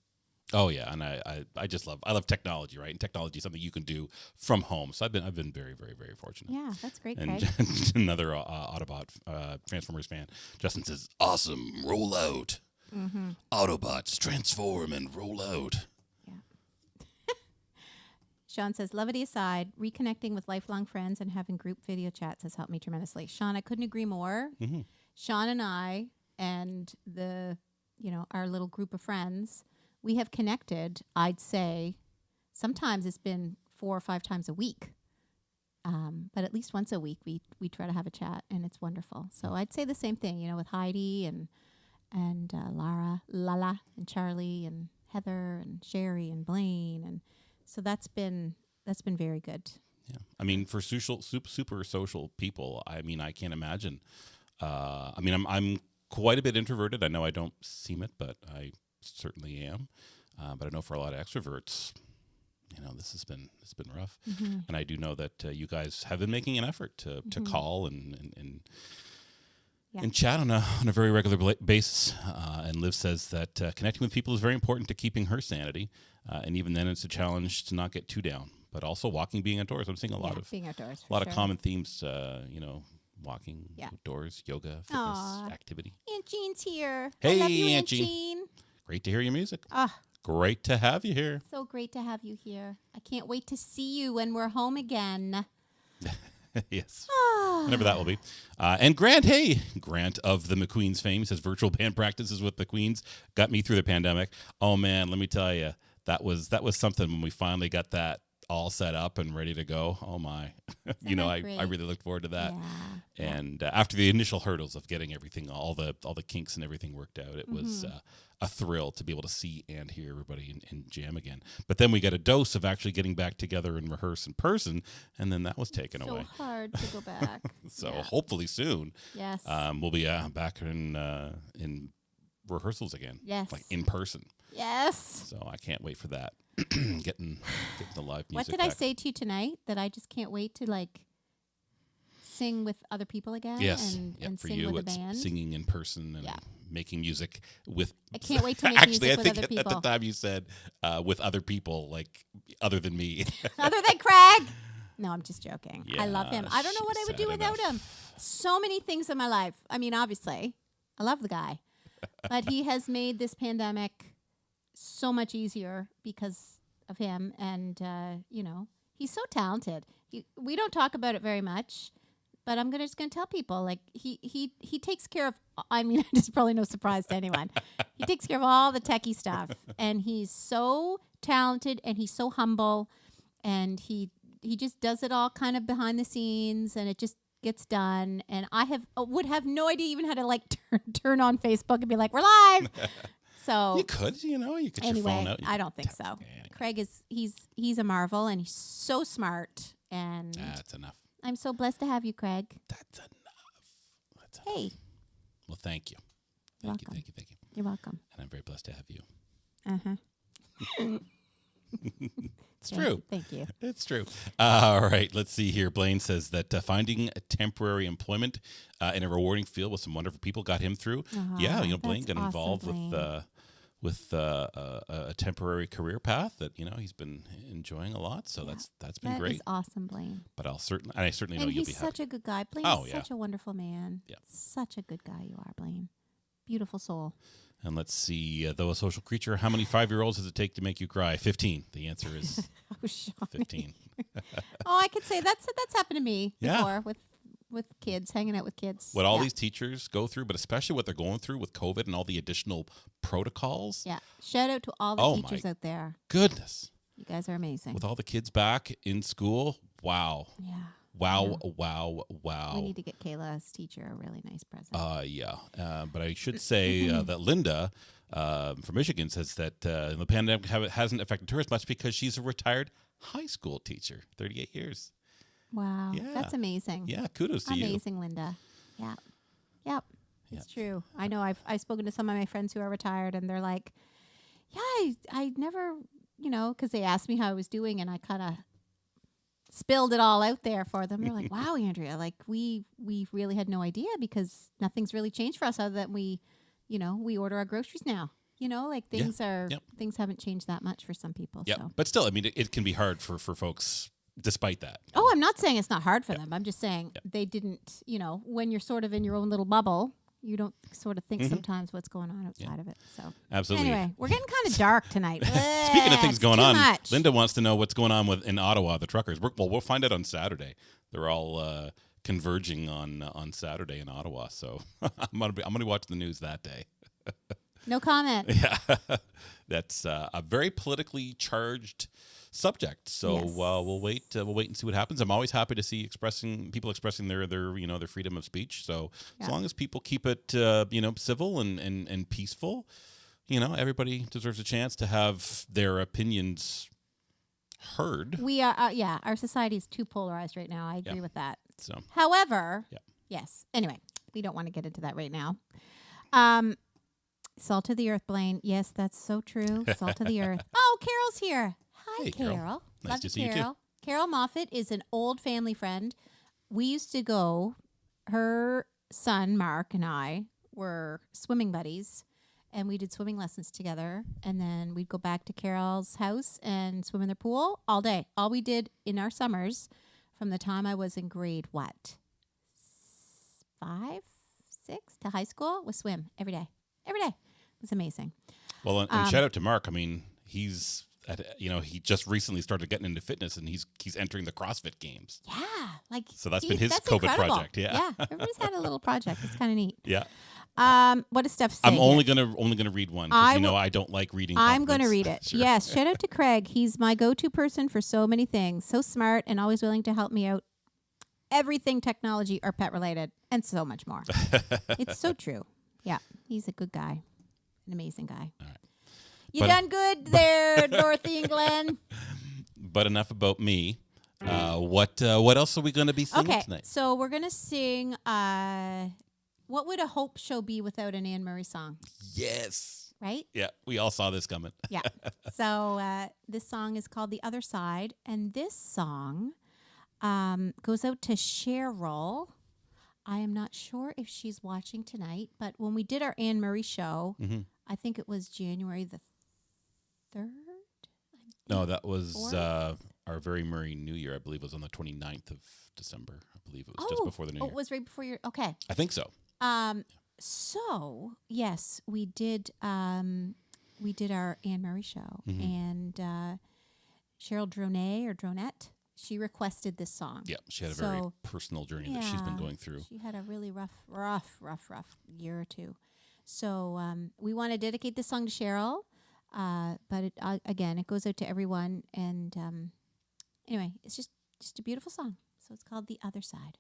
[SPEAKER 2] Oh yeah, and I just love technology, right? And technology is something you can do from home. So I've been very, very, very fortunate.
[SPEAKER 1] Yeah, that's great,
[SPEAKER 2] And
[SPEAKER 1] Craig.
[SPEAKER 2] another Autobot Transformers fan, Justin says, "Awesome, roll out, Autobots transform and roll out."
[SPEAKER 1] Yeah. Sean says, levity aside, reconnecting with lifelong friends and having group video chats has helped me tremendously. Sean, I couldn't agree more.
[SPEAKER 2] Mm-hmm.
[SPEAKER 1] Sean and I and our little group of friends, we have connected, I'd say, sometimes it's been 4 or 5 times a week. But at least once a week, we try to have a chat, and it's wonderful. So I'd say the same thing, with Heidi and Lala, and Charlie, and Heather, and Sherry, and Blaine. And so that's been very good.
[SPEAKER 2] Yeah. I mean, for super social people, I mean, I can't imagine. I'm quite a bit introverted. I know I don't seem it, but I certainly am. But I know for a lot of extroverts, this has been rough. Mm-hmm. And I do know that you guys have been making an effort to call and
[SPEAKER 1] Yeah.
[SPEAKER 2] and chat on a very regular basis. And Liv says that connecting with people is very important to keeping her sanity. And even then, it's a challenge to not get too down. But also walking, being outdoors. I'm seeing a lot of
[SPEAKER 1] being outdoors.
[SPEAKER 2] a lot of common themes. Walking, outdoors, yoga, fitness,
[SPEAKER 1] Aw.
[SPEAKER 2] activity.
[SPEAKER 1] Aunt Jean's here.
[SPEAKER 2] Hey,
[SPEAKER 1] I love you,
[SPEAKER 2] Aunt Jean. Great to hear your music. Great to have you here.
[SPEAKER 1] So great to have you here. I can't wait to see you when we're home again.
[SPEAKER 2] Yes. Whenever that will be. And Grant, hey, Grant of the McQueen's fame says virtual band practices with the Queens got me through the pandemic. Oh man, let me tell you, that was something when we finally got that all set up and ready to go. Oh my, I really looked forward to that.
[SPEAKER 1] Yeah.
[SPEAKER 2] And after the initial hurdles of getting everything, all the kinks and everything worked out, it was a thrill to be able to see and hear everybody and jam again. But then we got a dose of actually getting back together and rehearse in person, and then that was taken away.
[SPEAKER 1] So hard to go back.
[SPEAKER 2] So hopefully soon,
[SPEAKER 1] Yes.
[SPEAKER 2] we'll be back in rehearsals again.
[SPEAKER 1] Yes.
[SPEAKER 2] Like in person.
[SPEAKER 1] Yes.
[SPEAKER 2] So I can't wait for that. getting the live music.
[SPEAKER 1] What did
[SPEAKER 2] back.
[SPEAKER 1] I say to you tonight? That I just can't wait to sing with other people again.
[SPEAKER 2] Yes.
[SPEAKER 1] And
[SPEAKER 2] for
[SPEAKER 1] sing
[SPEAKER 2] you,
[SPEAKER 1] with
[SPEAKER 2] it's
[SPEAKER 1] a band.
[SPEAKER 2] singing in person and making music with.
[SPEAKER 1] I can't wait to make
[SPEAKER 2] actually,
[SPEAKER 1] music
[SPEAKER 2] I
[SPEAKER 1] with
[SPEAKER 2] think
[SPEAKER 1] other people.
[SPEAKER 2] at the time you said with other people, like other than me.
[SPEAKER 1] Other than Craig. No, I'm just joking.
[SPEAKER 2] Yeah,
[SPEAKER 1] I love him. I don't know what I would do without him. So many things in my life. I mean, obviously, I love the guy, but he has made this pandemic so much easier because of him. And, he's so talented. We don't talk about it very much, but I'm just going to tell people, he takes care of, I mean, it's probably no surprise to anyone. He takes care of all the techie stuff, and he's so talented, and he's so humble, and he just does it all kind of behind the scenes, and it just gets done. And I would have no idea even how to turn on Facebook and be like, we're live. So
[SPEAKER 2] you could get your phone out.
[SPEAKER 1] I don't think so.
[SPEAKER 2] Anyway.
[SPEAKER 1] Craig he's a marvel, and he's so smart, and
[SPEAKER 2] That's enough.
[SPEAKER 1] I'm so blessed to have you, Craig.
[SPEAKER 2] That's enough.
[SPEAKER 1] Hey.
[SPEAKER 2] Well, thank you.
[SPEAKER 1] You're
[SPEAKER 2] Thank you.
[SPEAKER 1] You're welcome.
[SPEAKER 2] And I'm very blessed to have you.
[SPEAKER 1] Uh-huh.
[SPEAKER 2] It's true.
[SPEAKER 1] Thank you.
[SPEAKER 2] It's true. All right. Let's see here. Blaine says that finding a temporary employment in a rewarding field with some wonderful people got him through. Yeah, Blaine got involved with a temporary career path that he's been enjoying a lot. So that's been great.
[SPEAKER 1] That is awesome, Blaine.
[SPEAKER 2] But I certainly know
[SPEAKER 1] And
[SPEAKER 2] you'll be
[SPEAKER 1] he's
[SPEAKER 2] happy.
[SPEAKER 1] such a good guy. Blaine is such a wonderful man.
[SPEAKER 2] Yeah.
[SPEAKER 1] Such a good guy you are, Blaine. Beautiful soul.
[SPEAKER 2] And let's see, though a social creature, how many 5-year-olds does it take to make you cry? 15. The answer is
[SPEAKER 1] Oh, Shawnee.
[SPEAKER 2] 15.
[SPEAKER 1] I could say that's happened to me
[SPEAKER 2] Yeah.
[SPEAKER 1] before with kids, hanging out with kids.
[SPEAKER 2] What all these teachers go through, but especially what they're going through with COVID and all the additional protocols.
[SPEAKER 1] Yeah. Shout out to all the teachers out there.
[SPEAKER 2] Goodness.
[SPEAKER 1] You guys are amazing.
[SPEAKER 2] With all the kids back in school, wow.
[SPEAKER 1] Yeah.
[SPEAKER 2] Wow.
[SPEAKER 1] We need to get Kayla's teacher a really nice present.
[SPEAKER 2] But I should say that Linda from Michigan says that the pandemic hasn't affected her as much because she's a retired high school teacher, 38 years.
[SPEAKER 1] Wow.
[SPEAKER 2] Yeah.
[SPEAKER 1] That's amazing.
[SPEAKER 2] Yeah, kudos to you.
[SPEAKER 1] Amazing, Linda. Yeah. Yep. It's true. I know I've spoken to some of my friends who are retired, and they're like, yeah, I never, because they asked me how I was doing, and I kind of spilled it all out there for them. They're like, wow, Andrea, we really had no idea because nothing's really changed for us other than we order our groceries now. Things things haven't changed that much for some people.
[SPEAKER 2] Yeah,
[SPEAKER 1] so.
[SPEAKER 2] but still, I mean, it can be hard for folks despite that.
[SPEAKER 1] Oh, I'm not saying it's not hard for them. I'm just saying they didn't, when you're sort of in your own little bubble, you don't sort of think sometimes what's going on outside of it. So
[SPEAKER 2] absolutely.
[SPEAKER 1] Anyway, we're getting kind of dark tonight.
[SPEAKER 2] Speaking of things going on,
[SPEAKER 1] much.
[SPEAKER 2] Linda wants to know what's going on in Ottawa, the truckers. We'll find out on Saturday. They're all converging on Saturday in Ottawa. So I'm gonna be watching the news that day.
[SPEAKER 1] No comment.
[SPEAKER 2] Yeah, that's a very politically charged subject. So
[SPEAKER 1] Yes.
[SPEAKER 2] we'll wait and see what happens. I'm always happy to see people expressing their their freedom of speech. So as long as people keep it civil and peaceful, everybody deserves a chance to have their opinions heard.
[SPEAKER 1] We are our society is too polarized right now. I agree with that.
[SPEAKER 2] So
[SPEAKER 1] however, yes. Anyway, we don't want to get into that right now. Salt of the earth, Blaine. Yes, that's so true. Salt of the earth. Oh, Carol's here. Hi,
[SPEAKER 2] Hey,
[SPEAKER 1] Carol.
[SPEAKER 2] Nice
[SPEAKER 1] Love
[SPEAKER 2] to see you
[SPEAKER 1] Carol.
[SPEAKER 2] too.
[SPEAKER 1] Carol Moffat is an old family friend. We used to go. Her son, Mark, and I were swimming buddies, and we did swimming lessons together. And then we'd go back to Carol's house and swim in their pool all day. All we did in our summers from the time I was in grade, 5, 6 to high school was swim every day. Every day. It was amazing.
[SPEAKER 2] Well, and shout out to Mark. I mean, he's he just recently started getting into fitness, and he's entering the CrossFit Games.
[SPEAKER 1] Yeah,
[SPEAKER 2] so that's been his COVID
[SPEAKER 1] incredible.
[SPEAKER 2] project. Yeah,
[SPEAKER 1] everybody's had a little project. It's kind of neat.
[SPEAKER 2] Yeah.
[SPEAKER 1] What does Steph say?
[SPEAKER 2] I'm only gonna read one because I don't like reading.
[SPEAKER 1] I'm going to read it.
[SPEAKER 2] Sure.
[SPEAKER 1] Yes, shout out to Craig. He's my go-to person for so many things. So smart and always willing to help me out. Everything technology or pet related, and so much more. It's so true. Yeah, he's a good guy, an amazing guy.
[SPEAKER 2] All right.
[SPEAKER 1] You done good there, Dorothy and Glenn.
[SPEAKER 2] But enough about me. What else are we going to be singing tonight?
[SPEAKER 1] So we're going to sing. What would a Hope show be without an Anne Murray song?
[SPEAKER 2] Yes.
[SPEAKER 1] Right?
[SPEAKER 2] Yeah, we all saw this coming.
[SPEAKER 1] Yeah. So this song is called The Other Side, and this song goes out to Cheryl. I am not sure if she's watching tonight, but when we did our Anne Murray show, I think it was January the 3rd.
[SPEAKER 2] No, that was our very Murray New Year. I believe it was on the 29th of December. I believe it was just before the New Year.
[SPEAKER 1] It was right before your. Okay.
[SPEAKER 2] I think so.
[SPEAKER 1] So yes, we did. We did our Anne Murray show, and Cheryl Dronette. She requested this song.
[SPEAKER 2] Yeah, she had a very personal journey that she's been going through.
[SPEAKER 1] She had a really rough year or two. So we want to dedicate this song to Cheryl, but it goes out to everyone. And anyway, it's just a beautiful song. So it's called The Other Side.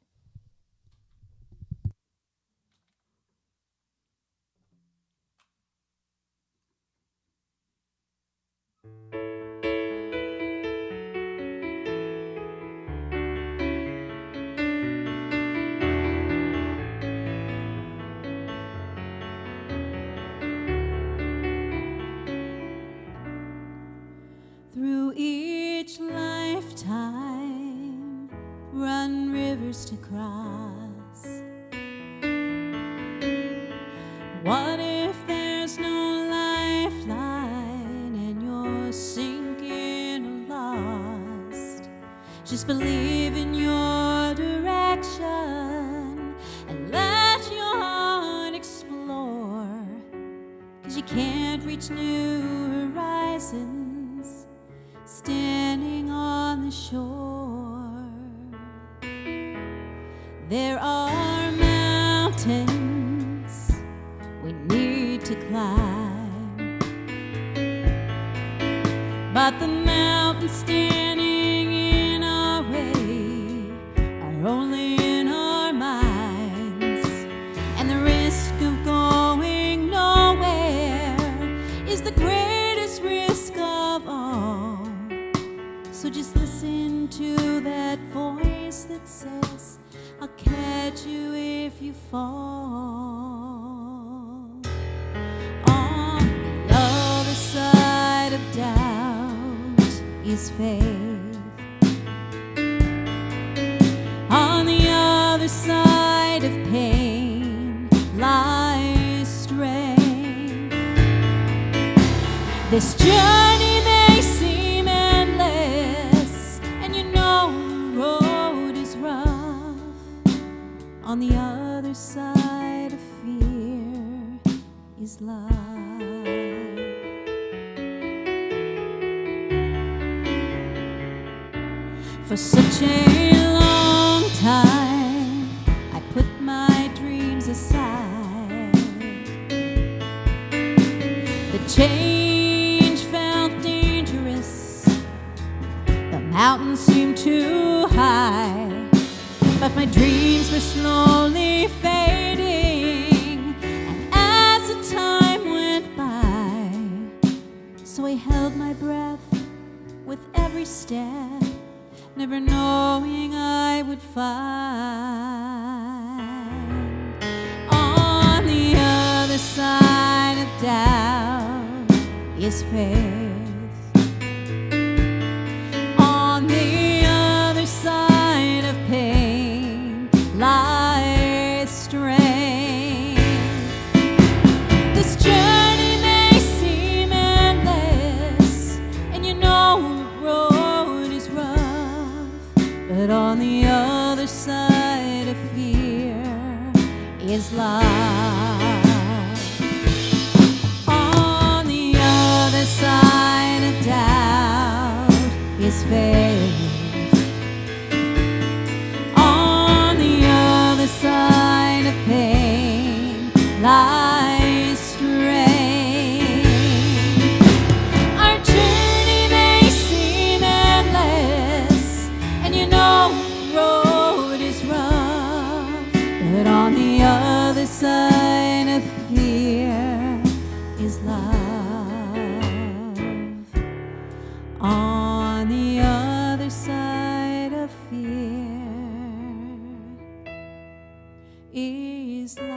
[SPEAKER 1] Through each lifetime, run rivers to cross. What if there's no lifeline and you're sinking or lost? Just believe in your direction and let your heart explore, 'cause you can't reach new horizons standing on the shore. There are mountains we need to climb, but the mountains standing in our way are only in our minds, and the risk of going nowhere is the greatest risk of all. So just listen to that voice that says, I'll catch you if you fall. On the other side of doubt is faith. On the other side of pain lies strength. This journey may seem endless, and you know the road is rough. On the other side of fear is love. For such a long time, I put my dreams aside. The change felt dangerous, the mountains seemed too high, but my dreams were slowly fading, and as the time went by, so I held my breath with every step, never knowing I would find. On the other side of doubt is faith. On the other side of pain lies strength. This journey may seem endless, and you know the road is rough, but on the other side of fear is love. On the other side of doubt is faith. On the other side of pain lies strength. Our journey may seem endless, and you know the road is rough, but on the other side of fear is love. On the other side of fear is love.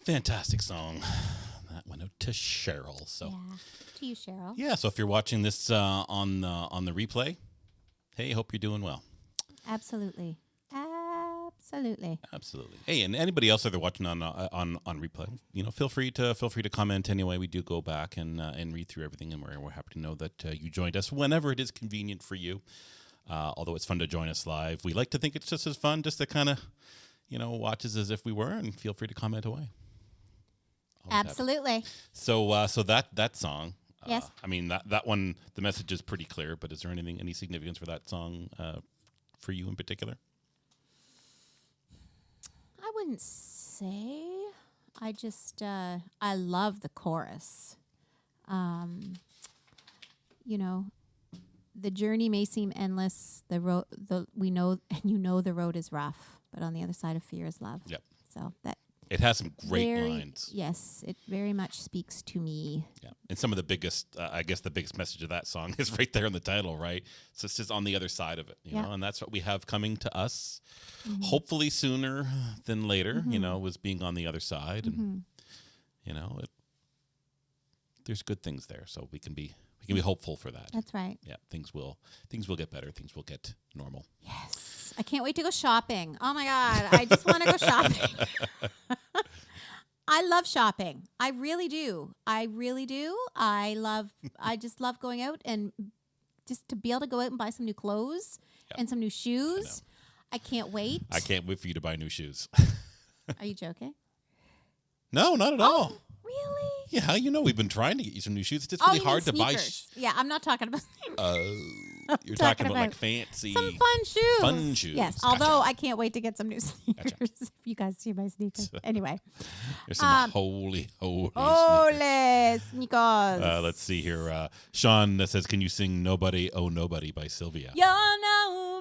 [SPEAKER 2] Fantastic song. That went out to Cheryl. So
[SPEAKER 1] Yeah. To you, Cheryl.
[SPEAKER 2] yeah. So if you're watching this on the replay, hey, hope you're doing well.
[SPEAKER 1] Absolutely. Absolutely.
[SPEAKER 2] Absolutely. Hey, and anybody else that are watching on replay, feel free to comment anyway. We do go back and read through everything, and we're happy to know that you joined us whenever it is convenient for you. Although it's fun to join us live, we like to think it's just as fun just to kind of watch us as if we were, and feel free to comment away. Always happy.
[SPEAKER 1] Absolutely.
[SPEAKER 2] So that song.
[SPEAKER 1] Yes.
[SPEAKER 2] I mean that one. The message is pretty clear, but is there any significance for that song for you in particular?
[SPEAKER 1] I wouldn't say. I just I love the chorus. The journey may seem endless. The road, we know, and the road is rough, but on the other side of fear is love.
[SPEAKER 2] Yep.
[SPEAKER 1] So that
[SPEAKER 2] it has some great lines.
[SPEAKER 1] Yes, it very much speaks to me.
[SPEAKER 2] Yeah, and some of the biggest, I guess, the biggest message of that song is right there in the title, right? So it's just on the other side of it, you know, and that's what we have coming to us, hopefully sooner than later. Was being on the other side, and there's good things there, so we can be hopeful for that.
[SPEAKER 1] That's right.
[SPEAKER 2] Yeah, things will get better. Things will get normal.
[SPEAKER 1] Yes, I can't wait to go shopping. Oh my God, I just want to go shopping. I love shopping. I really do. I just love going out and just to be able to go out and buy some new clothes and some new shoes. I can't wait.
[SPEAKER 2] I can't wait for you to buy new shoes.
[SPEAKER 1] Are you joking?
[SPEAKER 2] No, not at all.
[SPEAKER 1] Really?
[SPEAKER 2] Yeah, we've been trying to get you some new shoes. It's just really hard to buy.
[SPEAKER 1] Yeah, I'm not talking about.
[SPEAKER 2] You're talking about like fancy,
[SPEAKER 1] some fun shoes.
[SPEAKER 2] Fun shoes.
[SPEAKER 1] Yes,
[SPEAKER 2] Gotcha.
[SPEAKER 1] although I can't wait to get some new sneakers. If you guys see my sneakers. Anyway,
[SPEAKER 2] there's some holy
[SPEAKER 1] sneakers.
[SPEAKER 2] Let's see here. Sean says, "Can you sing Nobody Oh Nobody by Sylvia?"
[SPEAKER 1] You're nobody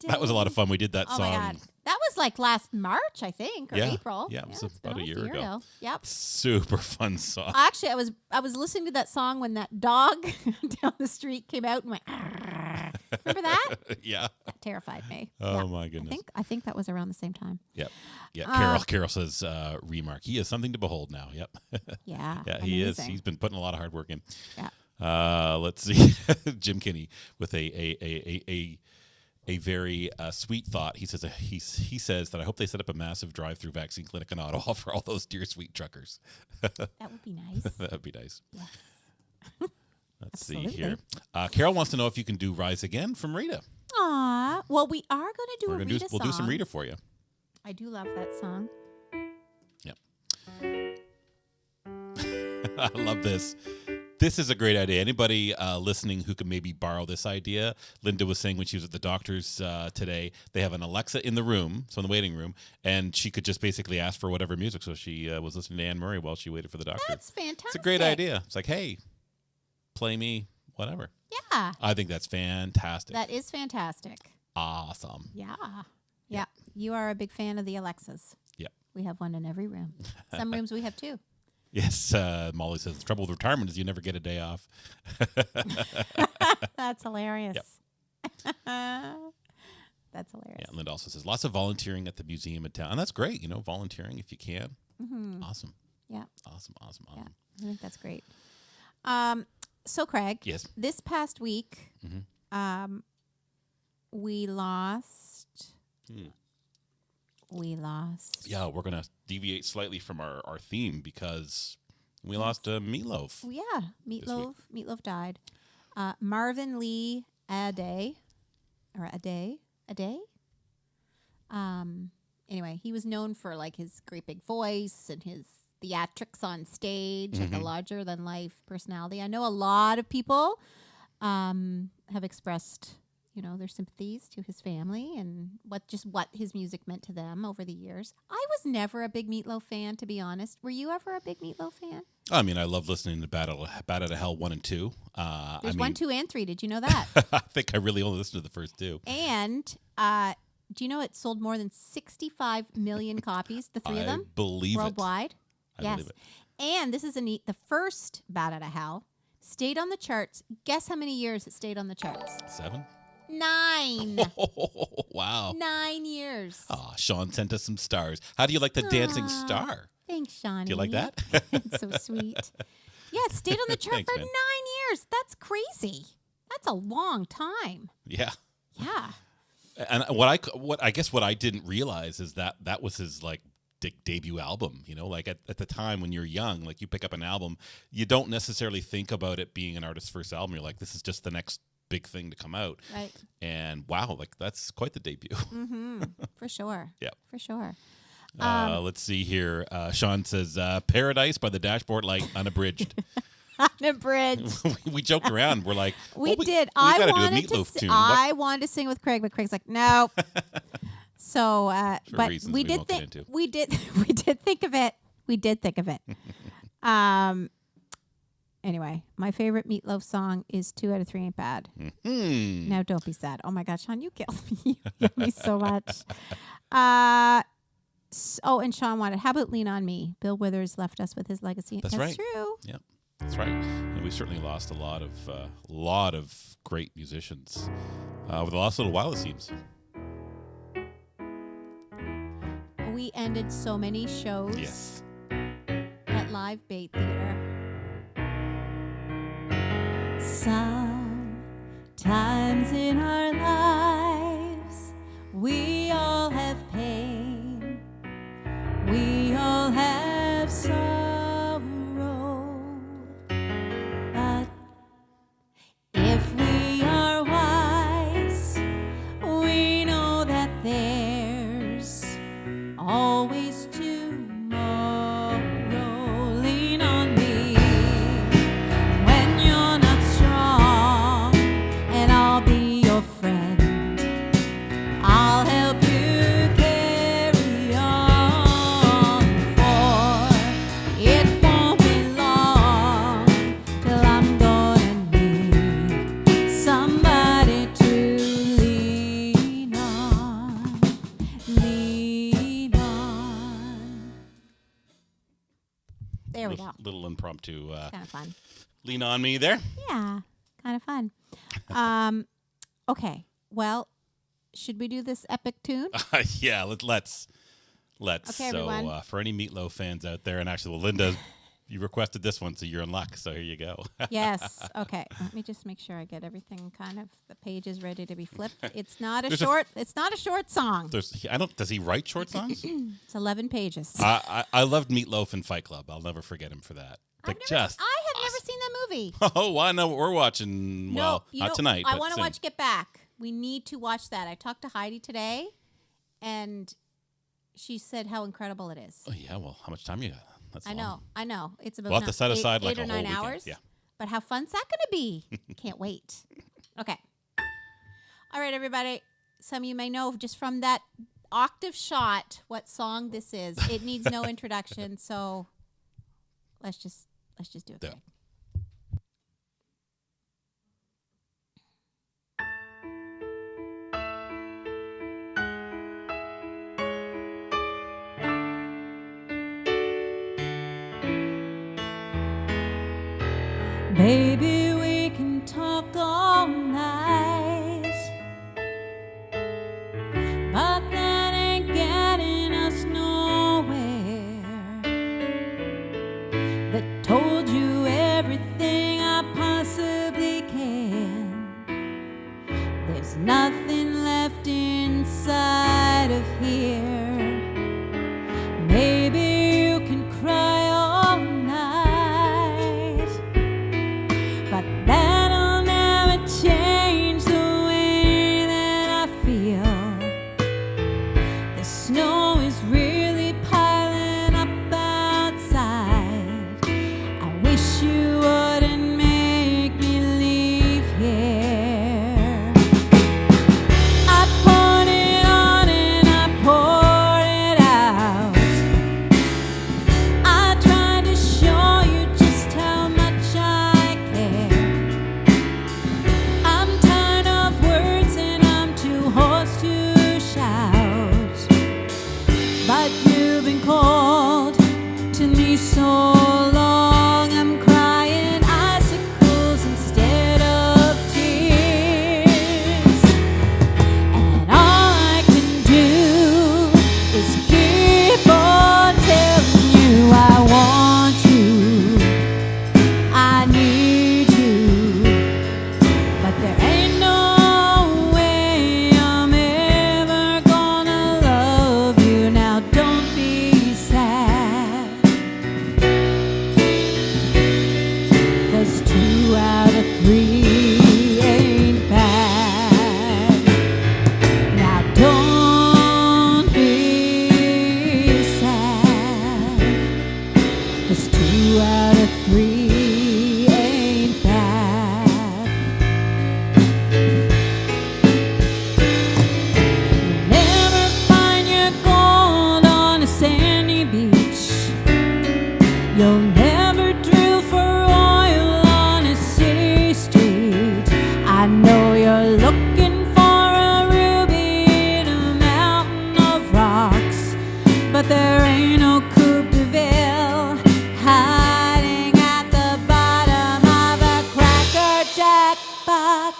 [SPEAKER 2] that was a lot of fun. We did that
[SPEAKER 1] oh
[SPEAKER 2] song.
[SPEAKER 1] My God. That was like last March, I think, or April.
[SPEAKER 2] Yeah, it was about a year ago.
[SPEAKER 1] Yep.
[SPEAKER 2] Super fun song.
[SPEAKER 1] Actually, I was listening to that song when that dog down the street came out and went. Remember that?
[SPEAKER 2] Yeah.
[SPEAKER 1] That terrified me.
[SPEAKER 2] Oh my goodness.
[SPEAKER 1] I think that was around the same time.
[SPEAKER 2] Yep. Yeah. Carol says, remark. He is something to behold now. Yep.
[SPEAKER 1] Yeah.
[SPEAKER 2] Yeah, he is. He's been putting a lot of hard work in.
[SPEAKER 1] Yeah.
[SPEAKER 2] Let's see. Jim Kinney with a very sweet thought. He says that I hope they set up a massive drive-through vaccine clinic in Ottawa for all those dear sweet truckers.
[SPEAKER 1] That would be nice.
[SPEAKER 2] That would be nice.
[SPEAKER 1] Yes.
[SPEAKER 2] Let's see here. Carol wants to know if you can do Rise Again from Rita.
[SPEAKER 1] Aw. Well, we are going to do a Rita song.
[SPEAKER 2] We'll do some Rita for you.
[SPEAKER 1] I do love that song.
[SPEAKER 2] Yep. I love this. This is a great idea. Anybody listening who could maybe borrow this idea? Linda was saying when she was at the doctor's today, they have an Alexa in the room, so in the waiting room, and she could just basically ask for whatever music. So she was listening to Anne Murray while she waited for the doctor.
[SPEAKER 1] That's fantastic.
[SPEAKER 2] It's a great idea. It's like, hey, play me whatever.
[SPEAKER 1] Yeah.
[SPEAKER 2] I think that's fantastic.
[SPEAKER 1] That is fantastic.
[SPEAKER 2] Awesome.
[SPEAKER 1] Yeah. You are a big fan of the Alexas.
[SPEAKER 2] Yep.
[SPEAKER 1] We have one in every room. Some rooms we have two.
[SPEAKER 2] Yes, Molly says the trouble with retirement is you never get a day off.
[SPEAKER 1] That's hilarious.
[SPEAKER 2] Yep.
[SPEAKER 1] That's hilarious.
[SPEAKER 2] Yeah, Linda also says lots of volunteering at the museum in town. And that's great, volunteering if you can.
[SPEAKER 1] Mm-hmm.
[SPEAKER 2] Awesome.
[SPEAKER 1] Yeah.
[SPEAKER 2] Awesome.
[SPEAKER 1] Yeah, I think that's great. So Craig,
[SPEAKER 2] Yes.
[SPEAKER 1] this past week, we lost. We lost.
[SPEAKER 2] Yeah, we're going to deviate slightly from our theme because we lost Meat Loaf.
[SPEAKER 1] Yeah, Meat Loaf. Meat Loaf died. Marvin Lee Aday. Anyway, he was known for like his great big voice and his theatrics on stage, like a larger than life personality. I know a lot of people have expressed, their sympathies to his family and what his music meant to them over the years. I was never a big Meat Loaf fan, to be honest. Were you ever a big Meat Loaf fan?
[SPEAKER 2] I mean, I love listening to Bat Out of Hell 1 and 2.
[SPEAKER 1] There's 1, 2, and 3. Did you know that?
[SPEAKER 2] I think I really only listened to the first 2.
[SPEAKER 1] And do you know it sold more than 65 million copies, the three of them?
[SPEAKER 2] Believe
[SPEAKER 1] worldwide?
[SPEAKER 2] I
[SPEAKER 1] yes.
[SPEAKER 2] believe it. And
[SPEAKER 1] this is the first Bat Out of Hell stayed on the charts. Guess how many years it stayed on the charts?
[SPEAKER 2] 7?
[SPEAKER 1] 9.
[SPEAKER 2] Oh, wow.
[SPEAKER 1] 9 years.
[SPEAKER 2] Oh, Sean sent us some stars. How do you like the dancing star?
[SPEAKER 1] Thanks, Shawnee.
[SPEAKER 2] Do you like that?
[SPEAKER 1] It's so sweet. Yeah, it stayed on the chart
[SPEAKER 2] Thanks,
[SPEAKER 1] for
[SPEAKER 2] man.
[SPEAKER 1] 9 years. That's crazy. That's a long time.
[SPEAKER 2] Yeah.
[SPEAKER 1] Yeah.
[SPEAKER 2] And what I didn't realize is that was his like debut album. Like at the time when you're young, like you pick up an album, you don't necessarily think about it being an artist's first album. You're like, this is just the next big thing to come out.
[SPEAKER 1] Right.
[SPEAKER 2] And wow, like that's quite the debut.
[SPEAKER 1] Mm-hmm. For sure.
[SPEAKER 2] Yeah.
[SPEAKER 1] For sure.
[SPEAKER 2] Let's see here. Sean says, Paradise by the Dashboard Light unabridged.
[SPEAKER 1] Unabridged.
[SPEAKER 2] We joked around. We're like,
[SPEAKER 1] we did.
[SPEAKER 2] I
[SPEAKER 1] I
[SPEAKER 2] wanted
[SPEAKER 1] wanted
[SPEAKER 2] do a Meat Loaf
[SPEAKER 1] to.
[SPEAKER 2] tune.
[SPEAKER 1] I wanted to sing with Craig, but Craig's like, no. So,
[SPEAKER 2] For
[SPEAKER 1] but
[SPEAKER 2] reasons
[SPEAKER 1] we
[SPEAKER 2] we
[SPEAKER 1] did
[SPEAKER 2] won't get
[SPEAKER 1] think
[SPEAKER 2] into.
[SPEAKER 1] we did think of it. We did think of it. Anyway, my favorite Meat Loaf song is 2 out of 3 Ain't Bad.
[SPEAKER 2] Mm-hmm.
[SPEAKER 1] Now don't be sad. Oh my God, Sean, you killed me. You killed me so much. And Sean wanted, how about Lean On Me? Bill Withers left us with his legacy.
[SPEAKER 2] That's right.
[SPEAKER 1] True.
[SPEAKER 2] Yep, that's right. And we certainly lost a lot of great musicians over the last little while, it seems.
[SPEAKER 1] We ended so many shows
[SPEAKER 2] Yes.
[SPEAKER 1] at Live Bait Theater. Sometimes in our lives, we all have pain. We all have sorrow. But if we are wise, we know that there's always tomorrow. Lean on me when you're not strong, and I'll be your friend. I'll help you carry on, for it won't be long till I'm gonna need somebody to lean on. Lean on. There we go.
[SPEAKER 2] Little impromptu.
[SPEAKER 1] Kind of fun.
[SPEAKER 2] Lean on me there.
[SPEAKER 1] Yeah, kind of fun. Okay, well, should we do this epic tune?
[SPEAKER 2] Yeah, let's.
[SPEAKER 1] Okay,
[SPEAKER 2] so
[SPEAKER 1] everyone.
[SPEAKER 2] for any Meat Loaf fans out there, and actually, well, Linda, you requested this one, so you're in luck. So here you go.
[SPEAKER 1] Yes. Okay. Let me just make sure I get everything kind of the pages ready to be flipped. It's not a
[SPEAKER 2] There's
[SPEAKER 1] short. It's not a short song.
[SPEAKER 2] Does he write short songs?
[SPEAKER 1] It's 11 pages.
[SPEAKER 2] I loved Meat Loaf and Fight Club. I'll never forget him for that.
[SPEAKER 1] I have never seen that movie.
[SPEAKER 2] Oh, I know what we're watching. Well, not tonight.
[SPEAKER 1] I
[SPEAKER 2] but
[SPEAKER 1] want to
[SPEAKER 2] soon.
[SPEAKER 1] watch Get Back. We need to watch that. I talked to Heidi today, and she said how incredible it is.
[SPEAKER 2] Oh yeah. Well, how much time you got? That's long.
[SPEAKER 1] I know. It's about
[SPEAKER 2] We'll have to set aside like
[SPEAKER 1] 8 or
[SPEAKER 2] a
[SPEAKER 1] 9
[SPEAKER 2] whole weekend.
[SPEAKER 1] hours.
[SPEAKER 2] Yeah.
[SPEAKER 1] But how fun's that going to be? Can't wait. Okay. All right, everybody. Some of you may know just from that octave shot what song this is. It needs no introduction, so let's just do it.
[SPEAKER 2] Yeah.
[SPEAKER 1] Quick. Baby, we can talk all night, but that ain't getting us nowhere. That told you everything I possibly can. There's nothing left inside of here. Maybe you can cry all night, but that'll never change the way that I feel. The snow is really piling up outside. I wish you wouldn't make me leave here. I poured it on and I poured it out. I tried to show you just how much I care. I'm tired of words and I'm too hoarse to shout, but you've been cold to me so long. I'm crying icicles instead of tears, and all I can do is keep on telling you I want you, I need you, but there ain't no way I'm ever gonna love you. Now don't be sad, 'cause 2 out of 3 ain't bad. Now don't be sad, 'cause 2 out of 3 ain't bad. You'll never find your gold on a sandy beach. You'll never drill for oil on a city street. I know you're looking for a ruby in a mountain of rocks, but there ain't no Coupe de Ville hiding at the bottom of a Cracker Jack box.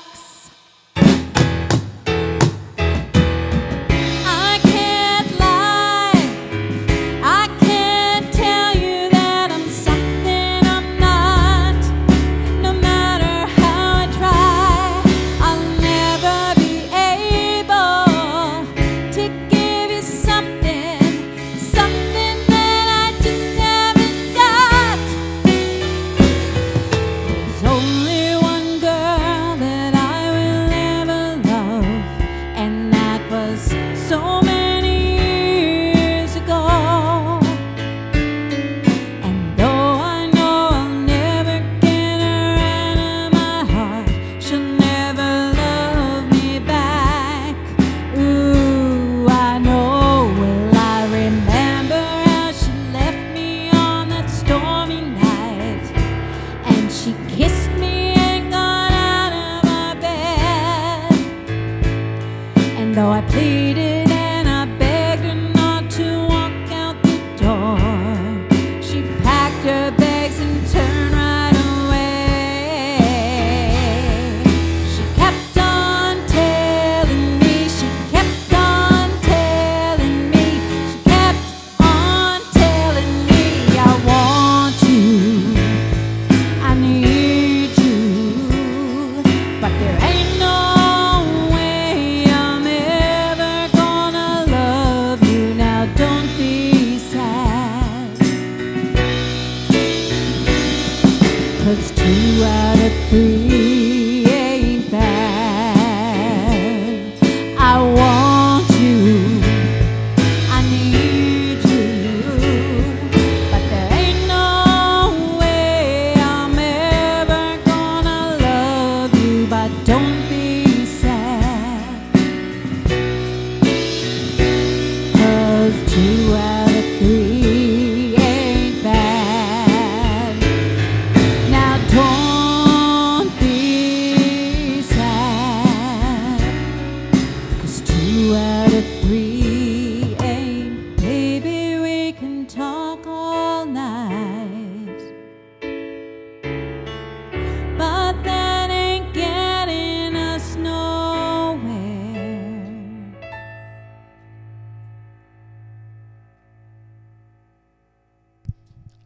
[SPEAKER 1] I can't lie, I can't tell you that I'm something I'm not. No matter how I try, I'll never be able to give you something, something that I just haven't got. There's only one girl that I will ever love, and that was so many years ago. And though I know I'll never get her out of my heart, she'll never love me back. Ooh, I know. Well, I remember how she left me on that stormy night, and she kissed me and got out of my bed. And though I pleaded and I begged her not to walk out the door, she packed her bags and turned right away. She kept on telling me, she kept on telling me, she kept on telling me, I want you, I need you, but there ain't no way I'm ever gonna love you. Now don't be sad, 'cause 2 out of 3 ain't bad. I want you, I need you, but there ain't no way I'm ever gonna love you. But don't be sad, 'cause 2 out of 3 ain't bad. Now don't be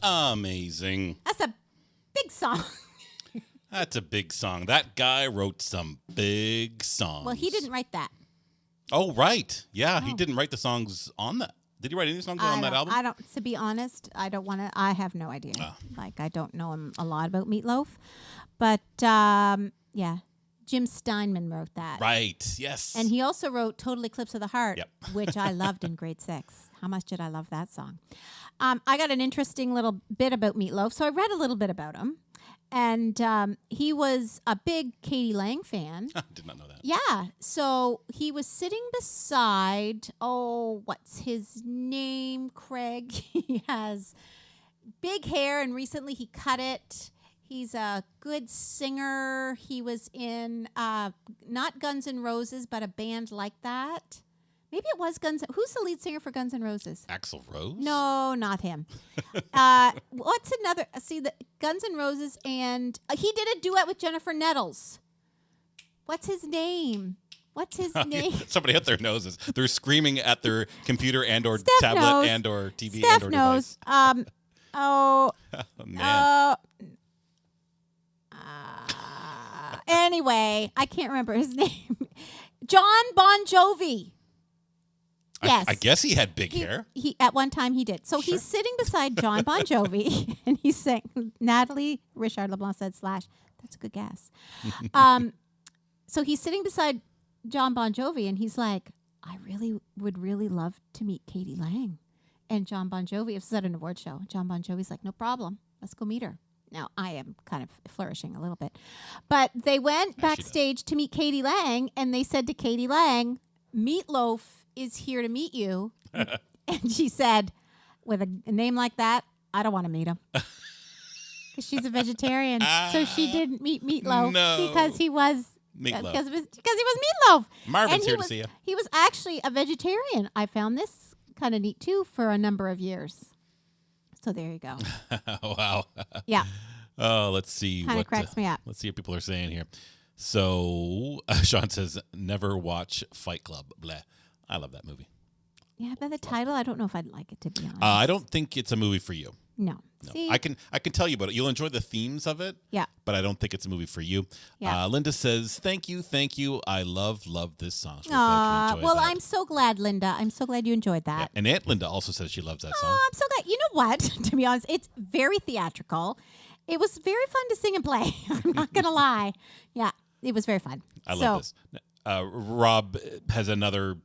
[SPEAKER 2] Amazing.
[SPEAKER 1] That's a big song.
[SPEAKER 2] That's a big song. That guy wrote some big songs.
[SPEAKER 1] Well, he didn't write that.
[SPEAKER 2] Oh, right. Yeah, he
[SPEAKER 1] Oh.
[SPEAKER 2] didn't write the songs on that. Did he write any songs on that album?
[SPEAKER 1] I don't. To be honest, I don't want to. I have no idea.
[SPEAKER 2] Oh.
[SPEAKER 1] Like, I don't know a lot about Meat Loaf, but yeah, Jim Steinman wrote that.
[SPEAKER 2] Right. Yes.
[SPEAKER 1] And he also wrote "Total Eclipse of the Heart,"
[SPEAKER 2] Yep.
[SPEAKER 1] which I loved in grade 6. How much did I love that song? I got an interesting little bit about Meat Loaf, so I read a little bit about him. And he was a big Katie Lang fan.
[SPEAKER 2] Did not know that.
[SPEAKER 1] Yeah. So he was sitting beside, what's his name, Craig? He has big hair, and recently he cut it. He's a good singer. He was in not Guns N' Roses, but a band like that. Maybe it was Who's the lead singer for Guns N' Roses?
[SPEAKER 2] Axl Rose?
[SPEAKER 1] No, not him. What's another? See, the Guns N' Roses, and he did a duet with Jennifer Nettles. What's his name? What's his name?
[SPEAKER 2] Somebody out there knows this. They're screaming at their computer and or
[SPEAKER 1] Steph
[SPEAKER 2] tablet
[SPEAKER 1] knows.
[SPEAKER 2] and or TV
[SPEAKER 1] Steph
[SPEAKER 2] and or
[SPEAKER 1] knows.
[SPEAKER 2] device.
[SPEAKER 1] Oh,
[SPEAKER 2] Man.
[SPEAKER 1] anyway, I can't remember his name. John Bon Jovi. Yes.
[SPEAKER 2] I guess he had big hair.
[SPEAKER 1] He at one time he did. So he's sitting beside John Bon Jovi, and he's saying, Natalie Richard LeBlanc said / that's a good guess. So he's sitting beside John Bon Jovi, and he's like, I would really love to meet Katie Lang. And John Bon Jovi, this is at an award show. John Bon Jovi's like, no problem. Let's go meet her. Now, I am kind of flourishing a little bit. But they went backstage to meet Katie Lang, and they said to Katie Lang, Meat Loaf is here to meet you. And she said, with a name like that, I don't want to meet him. Because she's a vegetarian. So she didn't meet Meat Loaf because he was
[SPEAKER 2] Meat Loaf.
[SPEAKER 1] because he was Meat Loaf.
[SPEAKER 2] Marvin's here to see you.
[SPEAKER 1] He was actually a vegetarian. I found this kind of neat too for a number of years. So there you go.
[SPEAKER 2] Wow.
[SPEAKER 1] Yeah.
[SPEAKER 2] Oh, let's see.
[SPEAKER 1] Kind of cracks me up.
[SPEAKER 2] Let's see what people are saying here. So Sean says, never watch Fight Club. Blah. I love that movie.
[SPEAKER 1] Yeah, by the title, I don't know if I'd like it, to be honest.
[SPEAKER 2] I don't think it's a movie for you.
[SPEAKER 1] No.
[SPEAKER 2] No.
[SPEAKER 1] See?
[SPEAKER 2] I can tell you about it. You'll enjoy the themes of it.
[SPEAKER 1] Yeah.
[SPEAKER 2] But I don't think it's a movie for you.
[SPEAKER 1] Yeah.
[SPEAKER 2] Linda says, thank you. I love this song. So we're glad you enjoyed
[SPEAKER 1] well,
[SPEAKER 2] that.
[SPEAKER 1] I'm so glad, Linda. I'm so glad you enjoyed that.
[SPEAKER 2] Yeah. And Aunt Linda also says she loves that song.
[SPEAKER 1] Oh, I'm so glad. You know what? To be honest, it's very theatrical. It was very fun to sing and play. I'm not going to lie. Yeah, it was very fun.
[SPEAKER 2] I love this. Rob has another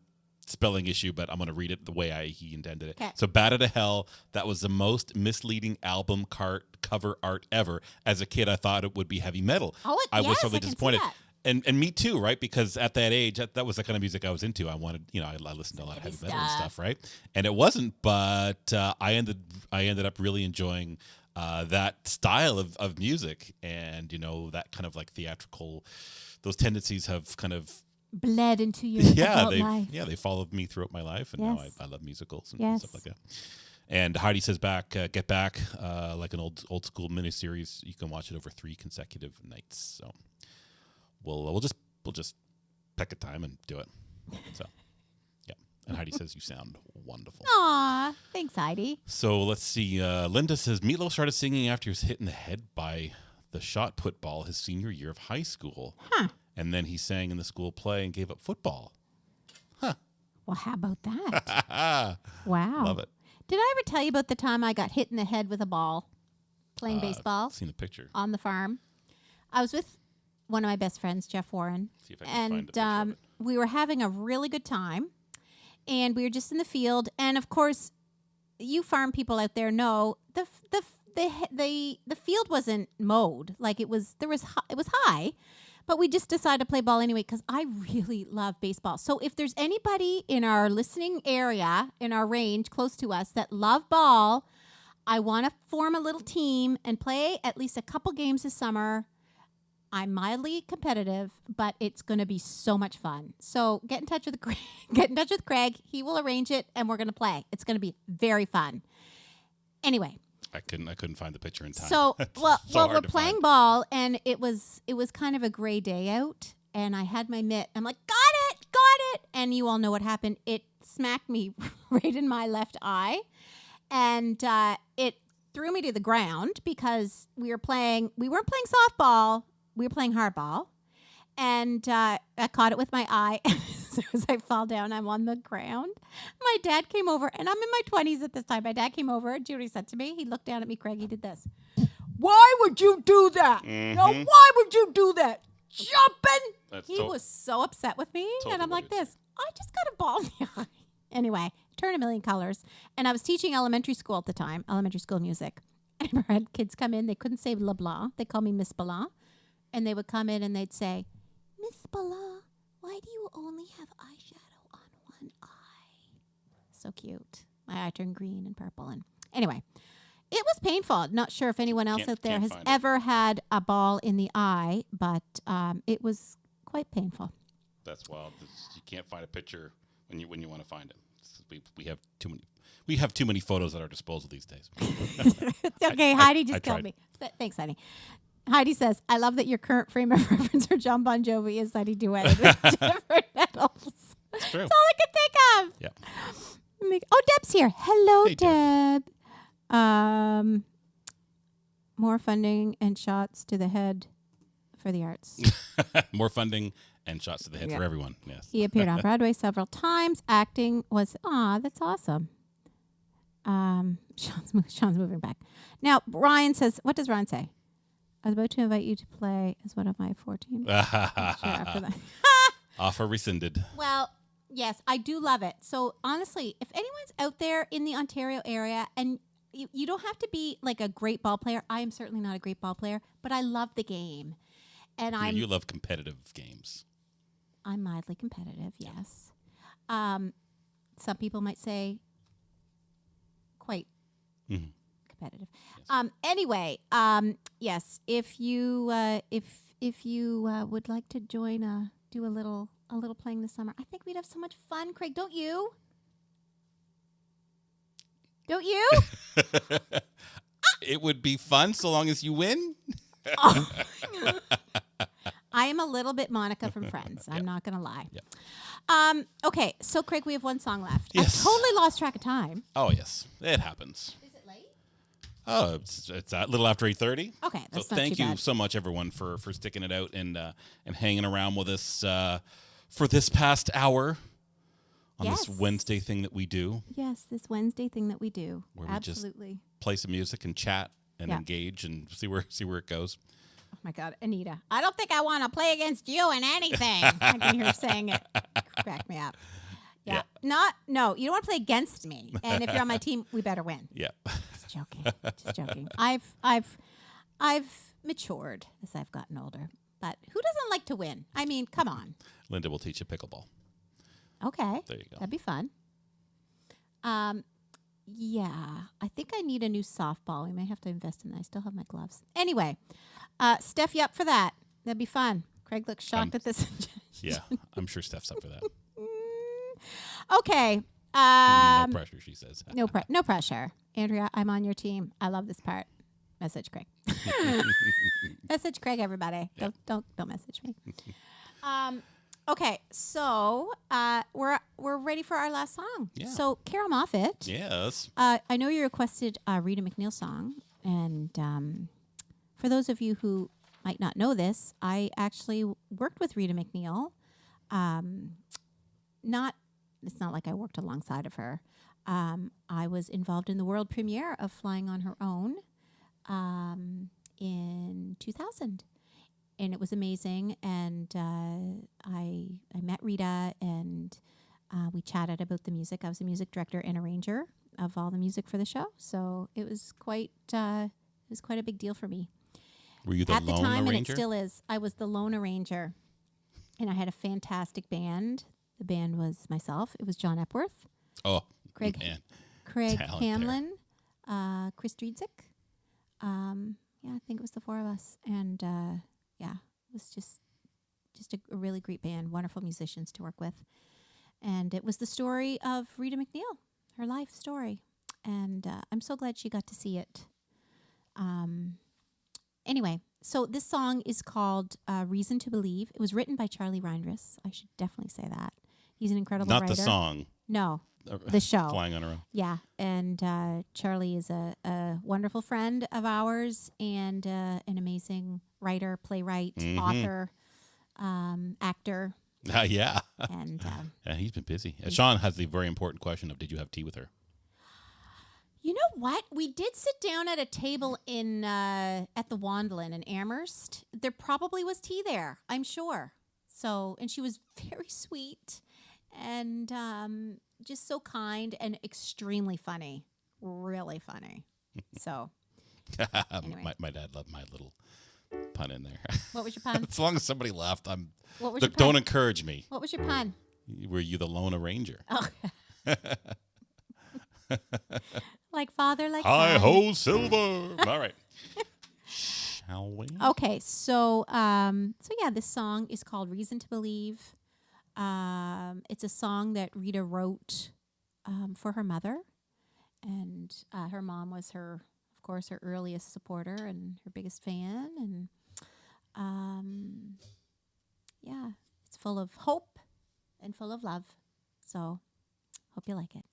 [SPEAKER 2] spelling issue, but I'm going to read it the way he intended it.
[SPEAKER 1] Okay.
[SPEAKER 2] So, Bat Out of Hell, that was the most misleading album cover art ever. As a kid, I thought it would be heavy metal.
[SPEAKER 1] Oh,
[SPEAKER 2] I was
[SPEAKER 1] yes,
[SPEAKER 2] totally
[SPEAKER 1] I can see
[SPEAKER 2] disappointed.
[SPEAKER 1] that.
[SPEAKER 2] And me too, right? Because at that age, that was the kind of music I was into. I wanted, I listened to a lot of heavy metal and stuff, right? And it wasn't, but I ended up really enjoying that style of music, and that kind of like theatrical. Those tendencies have kind of
[SPEAKER 1] bled into your adult life.
[SPEAKER 2] They followed me throughout my life, and now I love musicals and stuff like that. And Heidi says, Get Back, like an old school miniseries. You can watch it over 3 consecutive nights. So we'll just pick a time and do it. So yeah. And Heidi says you sound wonderful.
[SPEAKER 1] Aw, thanks, Heidi.
[SPEAKER 2] So let's see. Linda says Meat Loaf started singing after he was hit in the head by the shot put ball his senior year of high school.
[SPEAKER 1] Huh.
[SPEAKER 2] And then he sang in the school play and gave up football. Huh.
[SPEAKER 1] Well, how about that? Wow.
[SPEAKER 2] Love it.
[SPEAKER 1] Did I ever tell you about the time I got hit in the head with a ball playing baseball?
[SPEAKER 2] I've seen the picture.
[SPEAKER 1] On the farm. I was with one of my best friends, Jeff Warren.
[SPEAKER 2] See if I can find a picture of it.
[SPEAKER 1] We were having a really good time, and we were just in the field. And of course, you farm people out there know the field wasn't mowed. Like it was high, but we just decided to play ball anyway because I really love baseball. So if there's anybody in our listening area, in our range close to us that love ball, I want to form a little team and play at least a couple games this summer. I'm mildly competitive, but it's going to be so much fun. So get in touch with Craig. He will arrange it, and we're going to play. It's going to be very fun. Anyway.
[SPEAKER 2] I couldn't find the picture in time.
[SPEAKER 1] So we're playing
[SPEAKER 2] find.
[SPEAKER 1] ball, and it was kind of a gray day out, and I had my mitt. I'm like, got it, and you all know what happened. It smacked me right in my left eye, and it threw me to the ground because we weren't playing softball, we were playing hardball. And I caught it with my eye. As soon as I fall down, I'm on the ground. My dad came over, and I'm in my 20s at this time. My dad came over, and Judy said to me, he looked down at me, Craig, he did this. Why would you do that? Now, why would you do that? Jumping! He was so upset with me, and I'm like this. I just got a ball in the eye. Anyway, turned a million colors. And I was teaching elementary school at the time, elementary school music. And I had kids come in. They couldn't say LeBlanc. They called me Miss Blanc. And they would come in, and they'd say, Miss Blanc, why do you only have eyeshadow on one eye? So cute. My eye turned green and purple. And anyway, it was painful. Not sure if anyone else out there has ever had a ball in the eye, but it was quite painful.
[SPEAKER 2] That's wild. You can't find a picture when you want to find it. We have too many photos at our disposal these days.
[SPEAKER 1] Okay, Heidi just killed me. Thanks, Heidi. Heidi says, I love that your current frame of reference for John Bon Jovi is that he duetted with Jennifer Nettles.
[SPEAKER 2] That's true.
[SPEAKER 1] That's all I could think of.
[SPEAKER 2] Yeah.
[SPEAKER 1] Oh, Deb's here. Hello,
[SPEAKER 2] Hey,
[SPEAKER 1] Deb. More funding and shots to the head for the arts.
[SPEAKER 2] More funding and shots to the head for everyone. Yes.
[SPEAKER 1] He appeared on Broadway several times. Acting was, that's awesome. Sean's moving back. Now, Ryan says, what does Ryan say? I was about to invite you to play as one of my 14. After that.
[SPEAKER 2] Offer rescinded.
[SPEAKER 1] Well, yes, I do love it. So honestly, if anyone's out there in the Ontario area, and you don't have to be like a great ball player. I am certainly not a great ball player, but I love the game. And
[SPEAKER 2] you love competitive games.
[SPEAKER 1] I'm mildly competitive, yes. Some people might say quite competitive. Yes. Anyway, yes, if you would like to join do a little playing this summer, I think we'd have so much fun, Craig, don't you? Don't you?
[SPEAKER 2] It would be fun so long as you win.
[SPEAKER 1] Oh. I am a little bit Monica from Friends. I'm not going to lie.
[SPEAKER 2] Yep.
[SPEAKER 1] Okay, so Craig, we have one song left.
[SPEAKER 2] Yes.
[SPEAKER 1] I totally lost track of time.
[SPEAKER 2] Oh, yes. It happens.
[SPEAKER 1] Is it late?
[SPEAKER 2] Oh, it's a little after 8:30.
[SPEAKER 1] Okay, that's not
[SPEAKER 2] thank
[SPEAKER 1] too
[SPEAKER 2] you
[SPEAKER 1] bad.
[SPEAKER 2] so much, everyone, for sticking it out and hanging around with us for this past hour on this Wednesday thing that we do.
[SPEAKER 1] Yes, this Wednesday thing that we do.
[SPEAKER 2] Where
[SPEAKER 1] Absolutely.
[SPEAKER 2] we just play some music and chat and engage and see where it goes.
[SPEAKER 1] Oh my God, Anita! I don't think I want to play against you in anything. I can hear her saying it. Crack me up. Yeah. No, you don't want to play against me. And if you're on my team, we better win.
[SPEAKER 2] Yeah.
[SPEAKER 1] Just joking. I've matured as I've gotten older. But who doesn't like to win? I mean, come on.
[SPEAKER 2] Linda will teach you pickleball.
[SPEAKER 1] Okay.
[SPEAKER 2] There you go.
[SPEAKER 1] That'd be fun. Yeah. I think I need a new softball. We may have to invest in that. I still have my gloves. Anyway, Steph, you up for that? That'd be fun. Craig looks shocked at this.
[SPEAKER 2] Yeah, I'm sure Steph's up for that.
[SPEAKER 1] Okay.
[SPEAKER 2] No pressure, she says.
[SPEAKER 1] No pressure. Andrea, I'm on your team. I love this part. Message Craig. Message Craig, everybody. Yeah. Don't message me. Okay, so we're ready for our last song.
[SPEAKER 2] Yeah.
[SPEAKER 1] So Carol Moffat.
[SPEAKER 2] Yes.
[SPEAKER 1] I know you requested a Rita MacNeil song, and for those of you who might not know this, I actually worked with Rita MacNeil. It's not like I worked alongside of her. I was involved in the world premiere of Flying on Her Own in 2000. And it was amazing. And I met Rita, and we chatted about the music. I was a music director and arranger of all the music for the show. So it was quite a big deal for me.
[SPEAKER 2] Were you the
[SPEAKER 1] at
[SPEAKER 2] lone
[SPEAKER 1] the time,
[SPEAKER 2] arranger?
[SPEAKER 1] And it still is. I was the lone arranger. And I had a fantastic band. The band was myself. It was John Epworth.
[SPEAKER 2] Oh,
[SPEAKER 1] Craig
[SPEAKER 2] man.
[SPEAKER 1] Craig
[SPEAKER 2] Talent
[SPEAKER 1] Hamlin, Chris Driedzik. I think it was the four of us. And it was just a really great band, wonderful musicians to work with. And it was the story of Rita MacNeil, her life story. And I'm so glad she got to see it. Anyway, so this song is called Reason to Believe. It was written by Charlie Reinders. I should definitely say that. He's an incredible writer.
[SPEAKER 2] Not the song.
[SPEAKER 1] No, the show.
[SPEAKER 2] Flying on her own.
[SPEAKER 1] Yeah, and Charlie is a wonderful friend of ours and an amazing writer, playwright, author, actor.
[SPEAKER 2] Yeah.
[SPEAKER 1] And
[SPEAKER 2] Yeah, he's been busy. Sean has the very important question of, did you have tea with her?
[SPEAKER 1] you know what? We did sit down at a table in at the Wanda in Amherst. There probably was tea there, I'm sure. So, and she was very sweet and just so kind and extremely funny, really funny. So, anyway.
[SPEAKER 2] my dad loved my little pun in there.
[SPEAKER 1] What was your pun?
[SPEAKER 2] As long as somebody laughed,
[SPEAKER 1] What was
[SPEAKER 2] look,
[SPEAKER 1] your pun?
[SPEAKER 2] don't encourage me.
[SPEAKER 1] What was your pun?
[SPEAKER 2] Were you the lone arranger?
[SPEAKER 1] Oh. Like father, like
[SPEAKER 2] Hi
[SPEAKER 1] son.
[SPEAKER 2] ho, silver. All right. Shall we?
[SPEAKER 1] Okay, so yeah, this song is called "Reason to Believe." It's a song that Rita wrote for her mother, and her mom was her earliest supporter and her biggest fan, and yeah, it's full of hope and full of love. So, hope you like it.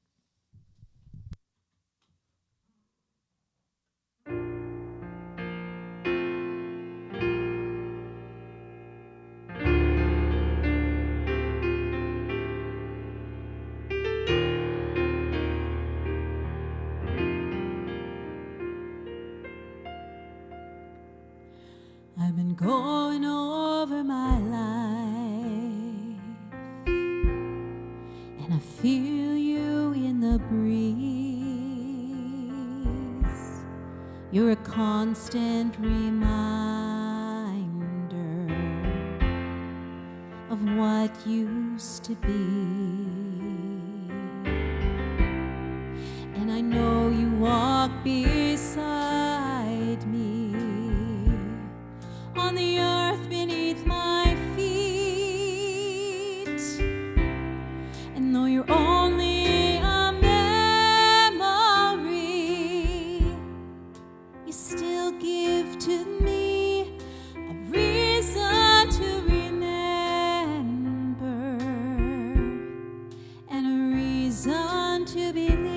[SPEAKER 1] I've been going over my life, and I feel you in the breeze. You're a constant reminder of what used to be. And I know you walk beside me on the earth beneath my feet. And though you're only a memory, you still give to me a reason to remember and a reason to believe.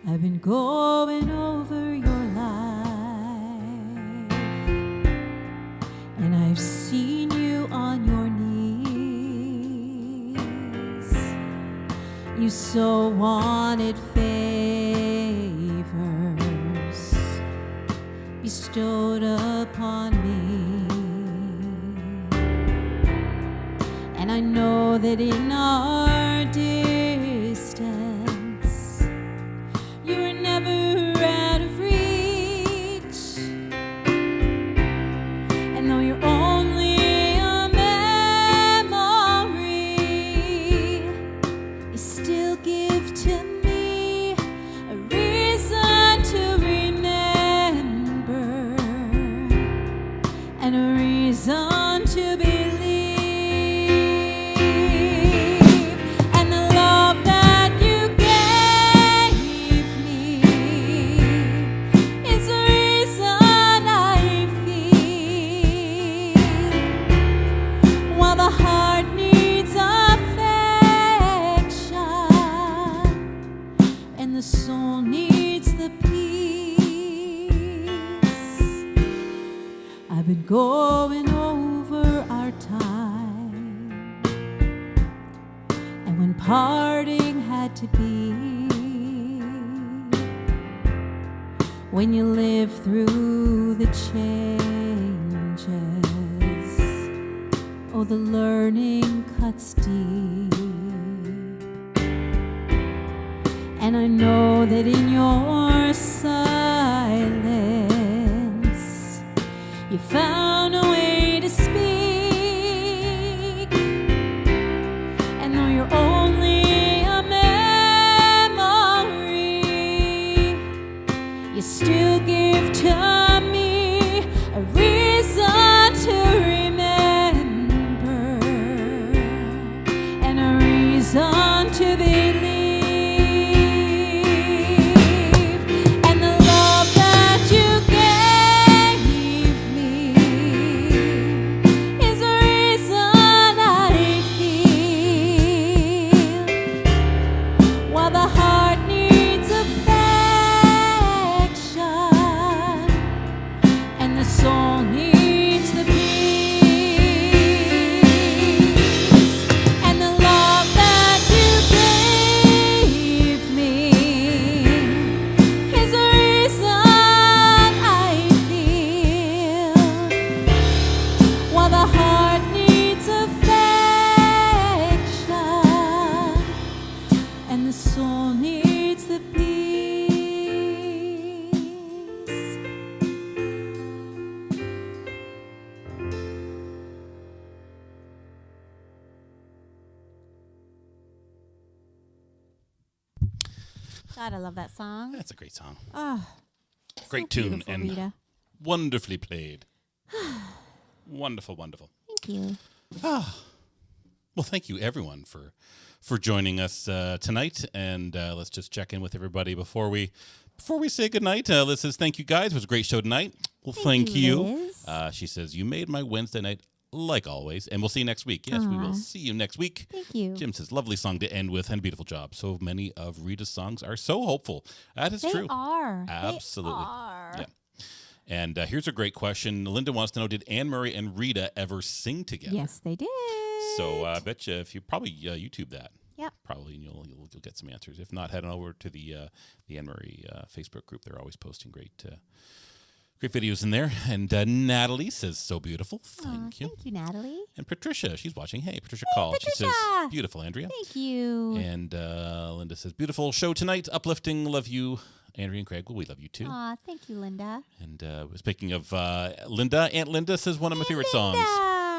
[SPEAKER 1] I've been going over your and I've seen you on your knees. You so wanted favors bestowed upon me. And I know that in our distance, you were never out of reach. And though you're only a memory, you still give to me a reason to remember and a reason to believe. And the love that you gave me is the reason I feel. While the heart needs affection and the soul needs the peace, I've been going over our time, and when parting had to be, when you live through the changes, oh, the learning cuts deep. And I know that in your silence, you found a way to speak. And though you're only a memory, you still give to me a reason to remember and a reason to believe. And the love that you gave me is the reason I feel. God, I love that song.
[SPEAKER 2] That's a great song.
[SPEAKER 1] Oh,
[SPEAKER 2] Great
[SPEAKER 1] so
[SPEAKER 2] tune
[SPEAKER 1] beautiful,
[SPEAKER 2] and
[SPEAKER 1] Rita.
[SPEAKER 2] wonderfully played. Wonderful, wonderful.
[SPEAKER 1] Thank you.
[SPEAKER 2] Well, thank you, everyone, for joining us tonight. And let's just check in with everybody before we say goodnight. Liz says, thank you, guys. It was a great show tonight. Well, thank you.
[SPEAKER 1] Liz.
[SPEAKER 2] She says, you made my Wednesday night like always. And we'll see you next week. Yes, we will see you next week.
[SPEAKER 1] Thank you.
[SPEAKER 2] Jim says, lovely song to end with and beautiful job. So many of Rita's songs are so hopeful. That is true.
[SPEAKER 1] They are.
[SPEAKER 2] Absolutely.
[SPEAKER 1] They are.
[SPEAKER 2] Yeah. And here's a great question. Linda wants to know, did Anne Murray and Rita ever sing together?
[SPEAKER 1] Yes, they did.
[SPEAKER 2] So I bet you if you probably YouTube that.
[SPEAKER 1] Yep.
[SPEAKER 2] Probably and you'll get some answers. If not, head on over to the Anne Murray Facebook group. They're always posting great videos in there. And Natalie says, so beautiful. Thank you.
[SPEAKER 1] Thank you, Natalie.
[SPEAKER 2] And Patricia, she's watching. Hey, Patricia called.
[SPEAKER 1] Patricia.
[SPEAKER 2] She says, beautiful, Andrea.
[SPEAKER 1] Thank you.
[SPEAKER 2] And Linda says, beautiful show tonight. Uplifting. Love you, Andrea and Craig. Well, we love you too.
[SPEAKER 1] Aw, thank you, Linda.
[SPEAKER 2] And speaking of Linda, Aunt Linda says one of my favorite songs.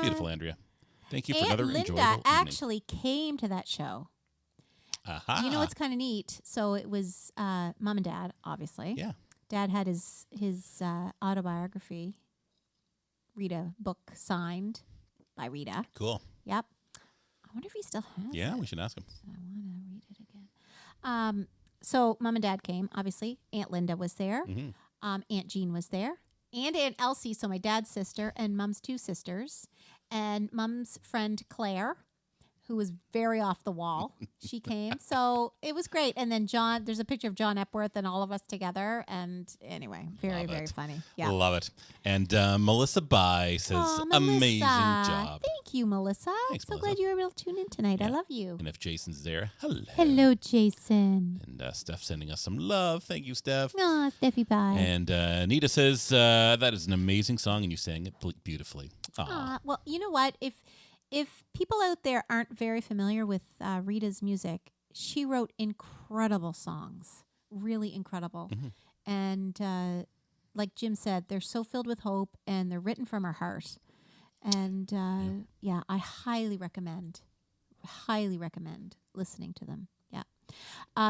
[SPEAKER 2] Beautiful, Andrea. Thank you for another enjoyable
[SPEAKER 1] Linda
[SPEAKER 2] evening.
[SPEAKER 1] actually came to that show.
[SPEAKER 2] Aha.
[SPEAKER 1] You know what's kind of neat? So it was Mom and Dad, obviously.
[SPEAKER 2] Yeah.
[SPEAKER 1] Dad had his autobiography, Rita book, signed by Rita.
[SPEAKER 2] Cool.
[SPEAKER 1] Yep. I wonder if he still has
[SPEAKER 2] Yeah,
[SPEAKER 1] it.
[SPEAKER 2] we should ask him.
[SPEAKER 1] I want to read it again. So Mom and Dad came, obviously. Aunt Linda was there. Aunt Jean was there. And Aunt Elsie, so my dad's sister, and Mom's two sisters. And Mom's friend Claire, who was very off the wall. She came. So it was great. And then John, there's a picture of John Epworth and all of us together. And anyway, very, very funny. Yeah.
[SPEAKER 2] Love it. And Melissa Bai says,
[SPEAKER 1] Aw,
[SPEAKER 2] amazing
[SPEAKER 1] Melissa.
[SPEAKER 2] job.
[SPEAKER 1] Thank you, Melissa.
[SPEAKER 2] Thanks,
[SPEAKER 1] so
[SPEAKER 2] Melissa.
[SPEAKER 1] glad you were able to tune in tonight.
[SPEAKER 2] Yeah.
[SPEAKER 1] I love you.
[SPEAKER 2] And if Jason's there, hello.
[SPEAKER 1] Hello, Jason.
[SPEAKER 2] And Steph sending us some love. Thank you, Steph.
[SPEAKER 1] Aw, Steffi, bye.
[SPEAKER 2] And Anita says, that is an amazing song, and you sang it beautifully.
[SPEAKER 1] Well, you know what? If people out there aren't very familiar with Rita's music, she wrote incredible songs, really incredible. And like Jim said, they're so filled with hope, and they're written from her heart. And yeah, I highly recommend listening to them. Yeah.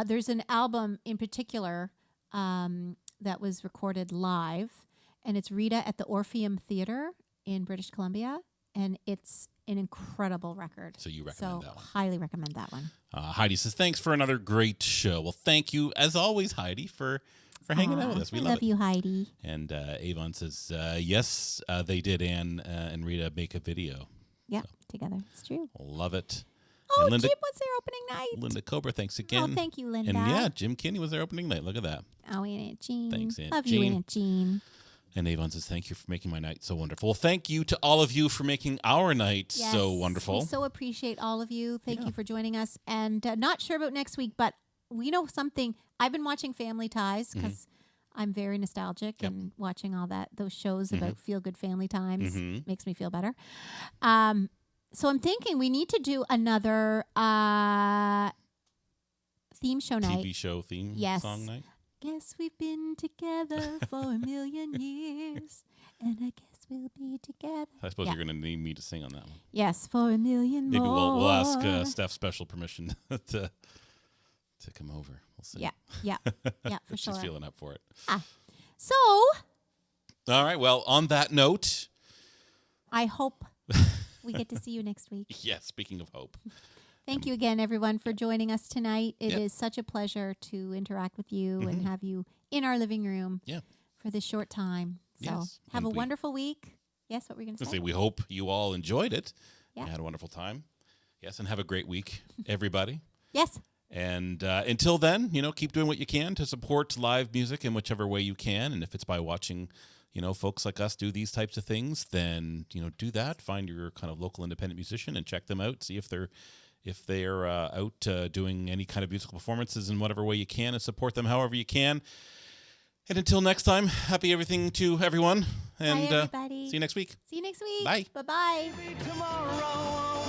[SPEAKER 1] There's an album in particular that was recorded live, and it's Rita at the Orpheum Theatre in British Columbia, and it's an incredible record.
[SPEAKER 2] So you recommend that one?
[SPEAKER 1] Highly recommend that one.
[SPEAKER 2] Heidi says, thanks for another great show. Well, thank you, as always, Heidi, for hanging out with us. We
[SPEAKER 1] I
[SPEAKER 2] love
[SPEAKER 1] love
[SPEAKER 2] it.
[SPEAKER 1] you, Heidi.
[SPEAKER 2] And Avon says, yes, they did, Anne and Rita make a video.
[SPEAKER 1] Yeah, together. It's true.
[SPEAKER 2] Love it.
[SPEAKER 1] Oh,
[SPEAKER 2] And Linda,
[SPEAKER 1] Jim was there opening night.
[SPEAKER 2] Linda Cobra, thanks again.
[SPEAKER 1] Oh, thank you, Linda.
[SPEAKER 2] And yeah, Jim Kinney was there opening night. Look at that.
[SPEAKER 1] Oh, and Aunt Jean.
[SPEAKER 2] Thanks, Aunt
[SPEAKER 1] Love
[SPEAKER 2] Jean.
[SPEAKER 1] you, Aunt Jean.
[SPEAKER 2] And Avon says, thank you for making my night so wonderful. Well, thank you to all of you for making our night
[SPEAKER 1] Yes,
[SPEAKER 2] so wonderful.
[SPEAKER 1] We so appreciate all of you. Thank
[SPEAKER 2] Yeah.
[SPEAKER 1] you for joining us. And not sure about next week, but we know something. I've been watching Family Ties because I'm very nostalgic and watching all those shows about feel-good family times makes me feel better. So I'm thinking we need to do another theme show night.
[SPEAKER 2] TV show theme song night.
[SPEAKER 1] Guess we've been together for a million years, and I guess we'll be together.
[SPEAKER 2] I suppose you're going to need me to sing on that one.
[SPEAKER 1] Yes, for a million
[SPEAKER 2] Maybe
[SPEAKER 1] more.
[SPEAKER 2] we'll ask Steph special permission to come over. We'll see.
[SPEAKER 1] Yeah, for sure.
[SPEAKER 2] She's feeling up for it.
[SPEAKER 1] So,
[SPEAKER 2] All right. Well, on that note,
[SPEAKER 1] I hope we get to see you next week.
[SPEAKER 2] yes, speaking of hope.
[SPEAKER 1] Thank you again, everyone, for joining us tonight. It
[SPEAKER 2] Yep.
[SPEAKER 1] is such a pleasure to interact with you and have you in our living room
[SPEAKER 2] Yeah.
[SPEAKER 1] for this short time. So
[SPEAKER 2] Yes,
[SPEAKER 1] have
[SPEAKER 2] and
[SPEAKER 1] a
[SPEAKER 2] we-
[SPEAKER 1] wonderful week. Yes, what were you going to say?
[SPEAKER 2] We hope you all enjoyed it.
[SPEAKER 1] Yeah.
[SPEAKER 2] You had a wonderful time. Yes, and have a great week, everybody.
[SPEAKER 1] Yes.
[SPEAKER 2] And until then, keep doing what you can to support live music in whichever way you can. And if it's by watching, folks like us do these types of things, then, do that. Find your kind of local independent musician and check them out. See if they're out doing any kind of musical performances in whatever way you can, and support them however you can. And until next time, happy everything to everyone. And
[SPEAKER 1] Bye, everybody.
[SPEAKER 2] see you next week.
[SPEAKER 1] See you next week.
[SPEAKER 2] Bye.
[SPEAKER 1] Bye-bye.
[SPEAKER 3] Tomorrow